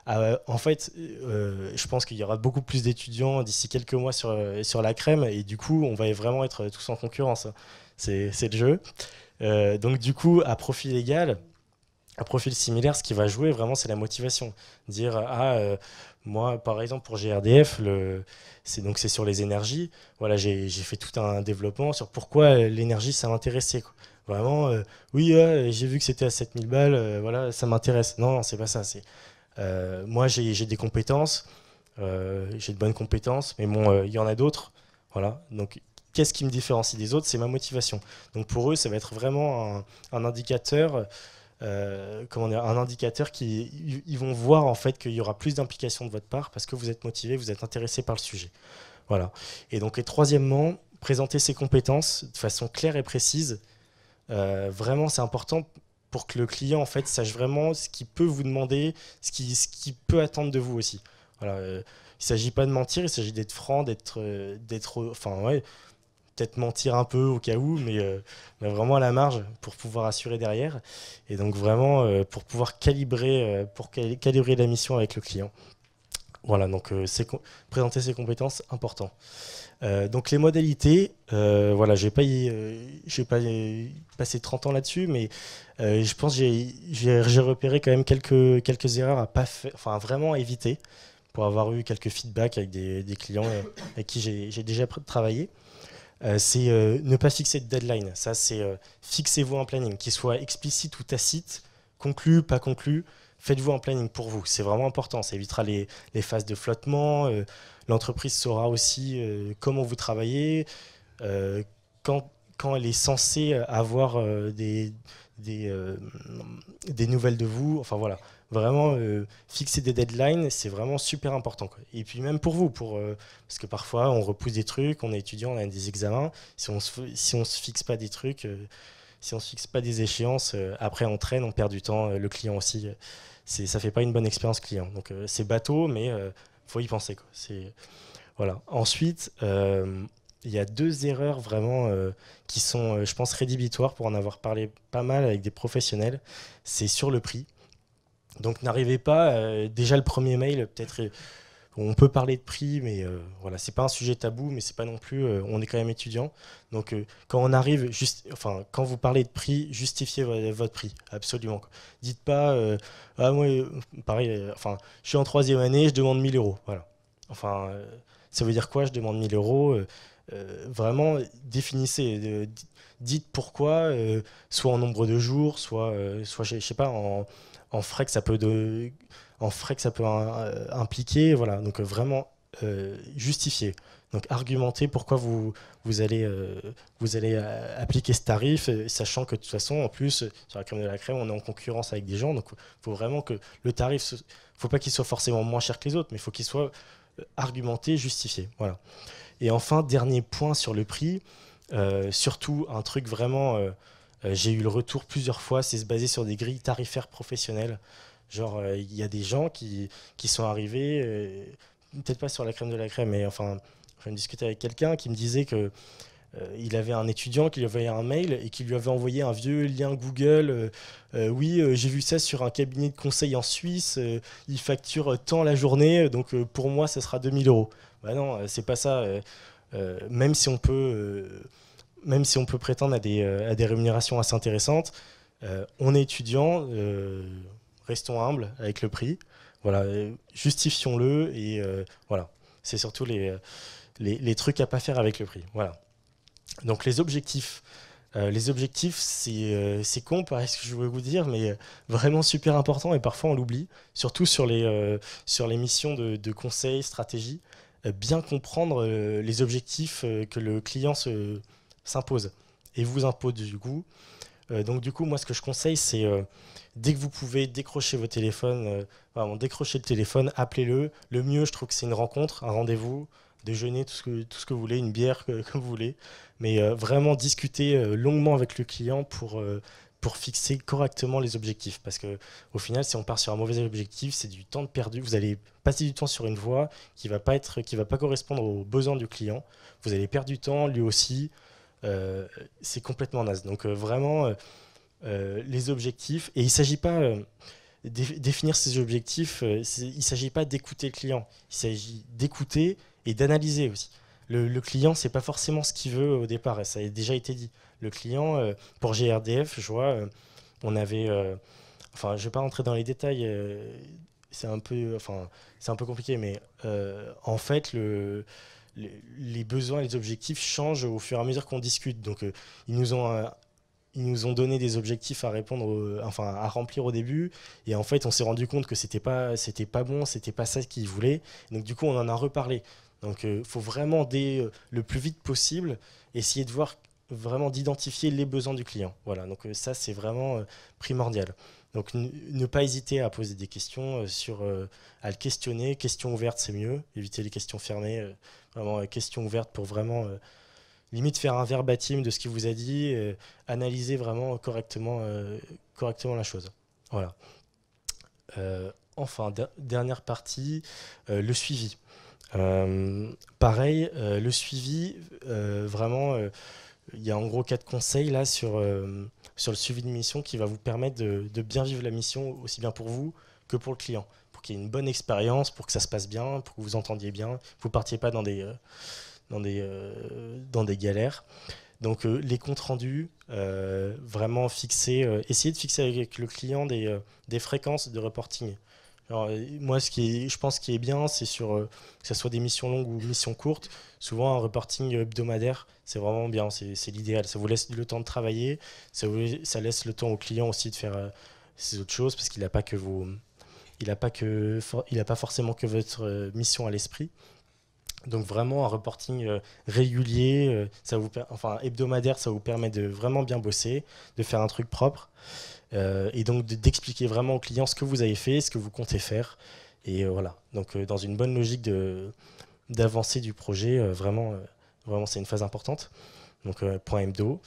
En fait, je pense qu'il y aura beaucoup plus d'étudiants d'ici quelques mois sur la crème, et du coup, on va vraiment être tous en concurrence. C'est le jeu. Donc du coup, à profil égal, un profil similaire, ce qui va jouer vraiment, c'est la motivation. Dire moi, par exemple, pour GRDF, c'est sur les énergies. Voilà, j'ai fait tout un développement sur pourquoi l'énergie, ça m'intéressait. Vraiment, oui, j'ai vu que c'était à 7000 balles, voilà, ça m'intéresse. Non, c'est pas ça. Moi, j'ai des compétences, j'ai de bonnes compétences, mais bon, il y en a d'autres. Voilà, donc qu'est-ce qui me différencie des autres? C'est ma motivation. Donc pour eux, ça va être vraiment un indicateur. Un indicateur ils vont voir en fait qu'il y aura plus d'implication de votre part parce que vous êtes motivé, vous êtes intéressé par le sujet. Voilà. Et donc, et troisièmement, présenter ses compétences de façon claire et précise. Vraiment, c'est important pour que le client en fait sache vraiment ce qu'il peut vous demander, ce qu'il peut attendre de vous aussi. Voilà. Il ne s'agit pas de mentir, il s'agit d'être franc, peut-être mentir un peu au cas où, mais vraiment à la marge pour pouvoir assurer derrière. Et donc vraiment pour pouvoir calibrer la mission avec le client. Voilà, donc présenter ses compétences, important. Donc les modalités, voilà, j'ai pas passé 30 ans là-dessus, mais je pense que j'ai repéré quand même quelques erreurs à pas faire, enfin vraiment à éviter, pour avoir eu quelques feedbacks avec des clients avec qui j'ai déjà travaillé. C'est ne pas fixer de deadline. Ça, c'est fixez-vous un planning, qu'il soit explicite ou tacite, conclu, pas conclu. Faites-vous un planning pour vous. C'est vraiment important. Ça évitera les phases de flottement. L'entreprise saura aussi comment vous travaillez, quand elle est censée avoir des nouvelles de vous. Enfin voilà. Vraiment, fixer des deadlines, c'est vraiment super important, quoi. Et puis même pour vous, parce que parfois on repousse des trucs, on est étudiant, on a des examens, si on se fixe pas des trucs, si on se fixe pas des échéances, après on traîne, on perd du temps, le client aussi, ça fait pas une bonne expérience client. Donc c'est bateau, mais faut y penser, quoi. Voilà. Ensuite, il y a 2 erreurs vraiment qui sont, je pense, rédhibitoires pour en avoir parlé pas mal avec des professionnels. C'est sur le prix. Donc n'arrivez pas, déjà le premier mail, peut-être on peut parler de prix, mais voilà, c'est pas un sujet tabou, mais c'est pas non plus, on est quand même étudiant. Donc quand on arrive, quand vous parlez de prix, justifiez votre prix, absolument. Dites pas, moi, pareil, je suis en 3e année, je demande 1000 €. Voilà. Ça veut dire quoi, je demande 1000 €? vraiment définissez, dites pourquoi, soit en nombre de jours, soit je sais pas, en frais que ça peut impliquer, voilà. Donc vraiment justifier. Donc argumenter pourquoi vous allez appliquer ce tarif, sachant que de toute façon, en plus, sur la crème de la crème, on est en concurrence avec des gens, donc il faut vraiment que le tarif, faut pas qu'il soit forcément moins cher que les autres, mais il faut qu'il soit argumenté, justifié. Voilà. Et enfin, dernier point sur le prix, surtout un truc vraiment, j'ai eu le retour plusieurs fois, c'est se baser sur des grilles tarifaires professionnelles. Genre, il y a des gens qui sont arrivés, peut-être pas sur la crème de la crème, mais enfin, je discutais avec quelqu'un qui me disait que il avait un étudiant qui lui avait envoyé un mail et qui lui avait envoyé un vieux lien Google. Oui, j'ai vu ça sur un cabinet de conseil en Suisse, il facture tant la journée, donc pour moi, ça sera 2000 euros. Bah non, c'est pas ça. Même si on peut prétendre à des rémunérations assez intéressantes, on est étudiant, restons humbles avec le prix. Voilà, justifions-le et voilà. C'est surtout les trucs à pas faire avec le prix. Voilà. Donc les objectifs, c'est con, pareil ce que je voulais vous dire, mais vraiment super important et parfois on l'oublie, surtout sur les missions de conseil, stratégie, bien comprendre les objectifs que le client s'impose et vous impose du coup. Donc du coup, moi ce que je conseille, c'est dès que vous pouvez décrocher vos téléphones, décrochez le téléphone, appelez-le. Le mieux, je trouve que c'est une rencontre, un rendez-vous, déjeuner, tout ce que vous voulez, une bière comme vous voulez, mais vraiment discuter longuement avec le client pour fixer correctement les objectifs. Parce qu'au final, si on part sur un mauvais objectif, c'est du temps perdu. Vous allez passer du temps sur une voie qui va pas correspondre aux besoins du client. Vous allez perdre du temps, lui aussi. C'est complètement naze. Donc vraiment, les objectifs, et il ne s'agit pas définir ces objectifs, il ne s'agit pas d'écouter le client, il s'agit d'écouter et d'analyser aussi. Le client, c'est pas forcément ce qu'il veut au départ, et ça a déjà été dit. Le client, pour GRDF, je vois, on avait, enfin, je vais pas rentrer dans les détails, c'est un peu compliqué, mais en fait, les besoins et les objectifs changent au fur et à mesure qu'on discute. Donc, ils nous ont donné des objectifs à répondre, à remplir au début, et en fait, on s'est rendu compte que c'était pas bon, c'était pas ça qu'ils voulaient. Donc, du coup, on en a reparlé. Donc, faut vraiment le plus vite possible essayer de voir vraiment d'identifier les besoins du client. Voilà. Donc, ça, c'est vraiment primordial. Donc ne pas hésiter à poser des questions, à le questionner. Questions ouvertes, c'est mieux. Éviter les questions fermées. Vraiment, questions ouvertes pour vraiment limite faire un verbatim de ce qu'il vous a dit. Analyser vraiment correctement la chose. Voilà. Enfin, dernière partie, le suivi. Pareil, le suivi, vraiment, il y a en gros 4 conseils là sur le suivi de mission qui va vous permettre de bien vivre la mission aussi bien pour vous que pour le client, pour qu'il y ait une bonne expérience, pour que ça se passe bien, pour que vous entendiez bien, que vous ne partiez pas dans des galères. Donc les comptes rendus, vraiment essayez de fixer avec le client des fréquences de reporting. Alors, moi, je pense qui est bien, c'est que ce soit des missions longues ou missions courtes. Souvent, un reporting hebdomadaire, c'est vraiment bien, c'est l'idéal. Ça vous laisse le temps de travailler, ça laisse le temps au client aussi de faire ses autres choses, parce qu'il n'a pas forcément que votre mission à l'esprit. Donc vraiment un reporting régulier, hebdomadaire, ça vous permet de vraiment bien bosser, de faire un truc propre. Et donc d'expliquer vraiment au client ce que vous avez fait, ce que vous comptez faire. Et voilà, donc dans une bonne logique d'avancée du projet, vraiment c'est une phase importante. Donc point hebdo.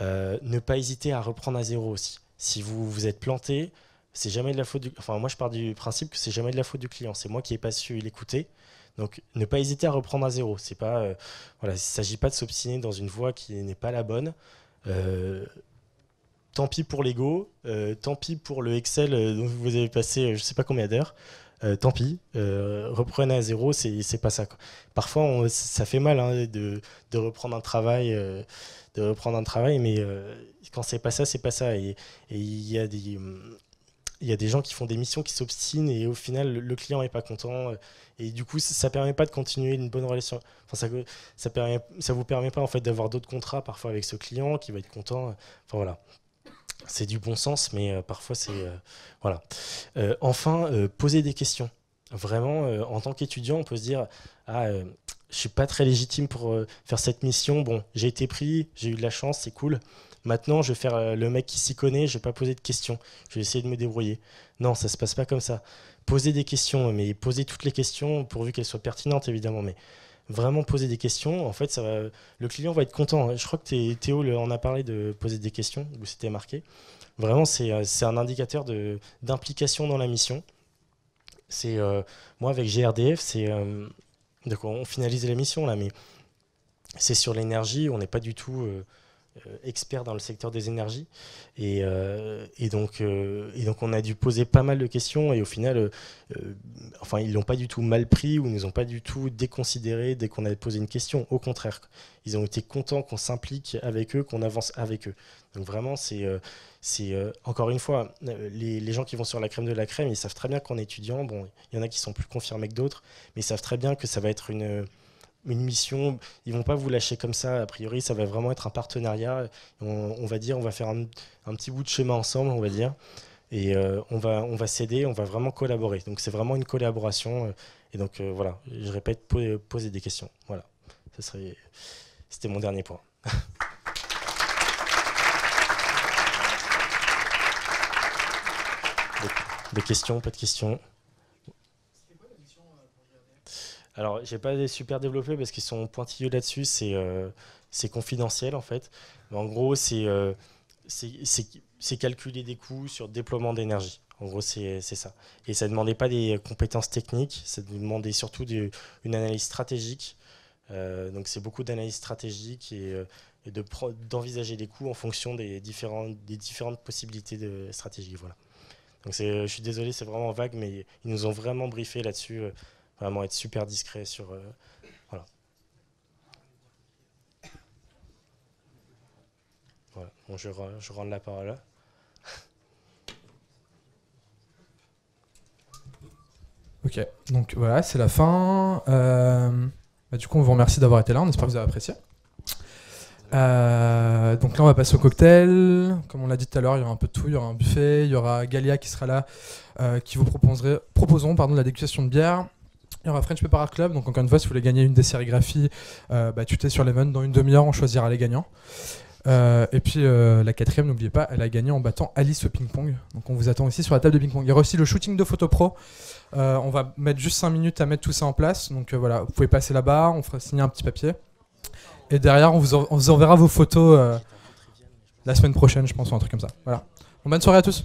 Ne pas hésiter à reprendre à zéro aussi. Si vous êtes planté, c'est jamais de la faute moi je pars du principe que c'est jamais de la faute du client. C'est moi qui n'ai pas su l'écouter. Donc ne pas hésiter à reprendre à zéro. C'est pas, il ne s'agit pas de s'obstiner dans une voie qui n'est pas la bonne. Tant pis pour l'ego, tant pis pour le Excel dont vous avez passé je ne sais pas combien d'heures, tant pis, reprenez à zéro, c'est pas ça, quoi. Parfois, ça fait mal de reprendre un travail, mais quand c'est pas ça, c'est pas ça. Et il y a il y a des gens qui font des missions qui s'obstinent et au final le client n'est pas content et du coup ça permet pas de continuer une bonne relation. Enfin, ça vous permet pas en fait d'avoir d'autres contrats parfois avec ce client qui va être content. Enfin voilà, c'est du bon sens, mais parfois c'est voilà. Enfin, poser des questions. Vraiment, en tant qu'étudiant, on peut se dire je suis pas très légitime pour faire cette mission. Bon, j'ai été pris, j'ai eu de la chance, c'est cool. Maintenant, je vais faire le mec qui s'y connaît, je vais pas poser de questions, je vais essayer de me débrouiller. Non, ça se passe pas comme ça. Poser des questions, mais poser toutes les questions pourvu qu'elles soient pertinentes évidemment, mais vraiment poser des questions, en fait, le client va être content. Je crois que Théo en a parlé de poser des questions, où c'était marqué. Vraiment, c'est un indicateur d'implication dans la mission. Moi, avec GRDF, donc on finalise la mission là, mais c'est sur l'énergie, on n'est pas du tout expert dans le secteur des énergies et donc on a dû poser pas mal de questions et au final enfin ils l'ont pas du tout mal pris ou nous ont pas du tout déconsidéré dès qu'on a posé une question. Au contraire, ils ont été contents qu'on s'implique avec eux, qu'on avance avec eux. Donc vraiment c'est encore une fois les gens qui vont sur la crème de la crème, ils savent très bien qu'en étudiant, bon, il y en a qui sont plus confirmés que d'autres, mais ils savent très bien que ça va être une mission, ils vont pas vous lâcher comme ça, a priori ça va vraiment être un partenariat, on va dire, on va faire un petit bout de chemin ensemble, on va dire, et on va s'aider, on va vraiment collaborer, donc c'est vraiment une collaboration, et donc voilà, je répète, poser des questions, voilà, c'était mon dernier point. Des questions, pas de questions? Alors, j'ai pas super développé parce qu'ils sont pointilleux là-dessus, c'est confidentiel en fait. Mais en gros, c'est calculer des coûts sur déploiement d'énergie. En gros, c'est ça. Et ça ne demandait pas des compétences techniques, ça demandait surtout une analyse stratégique. Donc, c'est beaucoup d'analyse stratégique et d'envisager les coûts en fonction des différentes possibilités de stratégie. Voilà. Donc, je suis désolé, c'est vraiment vague, mais ils nous ont vraiment briefé là-dessus. Vraiment être super discret sur... voilà. Voilà. Bon, je rends la parole là. Ok, donc voilà, c'est la fin. Du coup, on vous remercie d'avoir été là, on espère que vous avez apprécié. Donc là, on va passer au cocktail. Comme on l'a dit tout à l'heure, il y aura un peu de tout. Il y aura un buffet, il y aura Galia qui sera là, qui vous proposeront la dégustation de bière. Il y aura French Pepper Art Club, donc encore une fois, si vous voulez gagner une des sérigraphies, tutez sur l'event, dans une demi-heure, on choisira les gagnants. Et puis la quatrième, n'oubliez pas, elle a gagné en battant Alice au ping-pong. Donc on vous attend aussi sur la table de ping-pong. Il y aura aussi le shooting de photo pro. On va mettre juste 5 minutes à mettre tout ça en place. Donc voilà, vous pouvez passer là-bas, on fera signer un petit papier. Et derrière, on vous enverra vos photos la semaine prochaine, je pense, ou un truc comme ça. Voilà. Bon, bonne soirée à tous.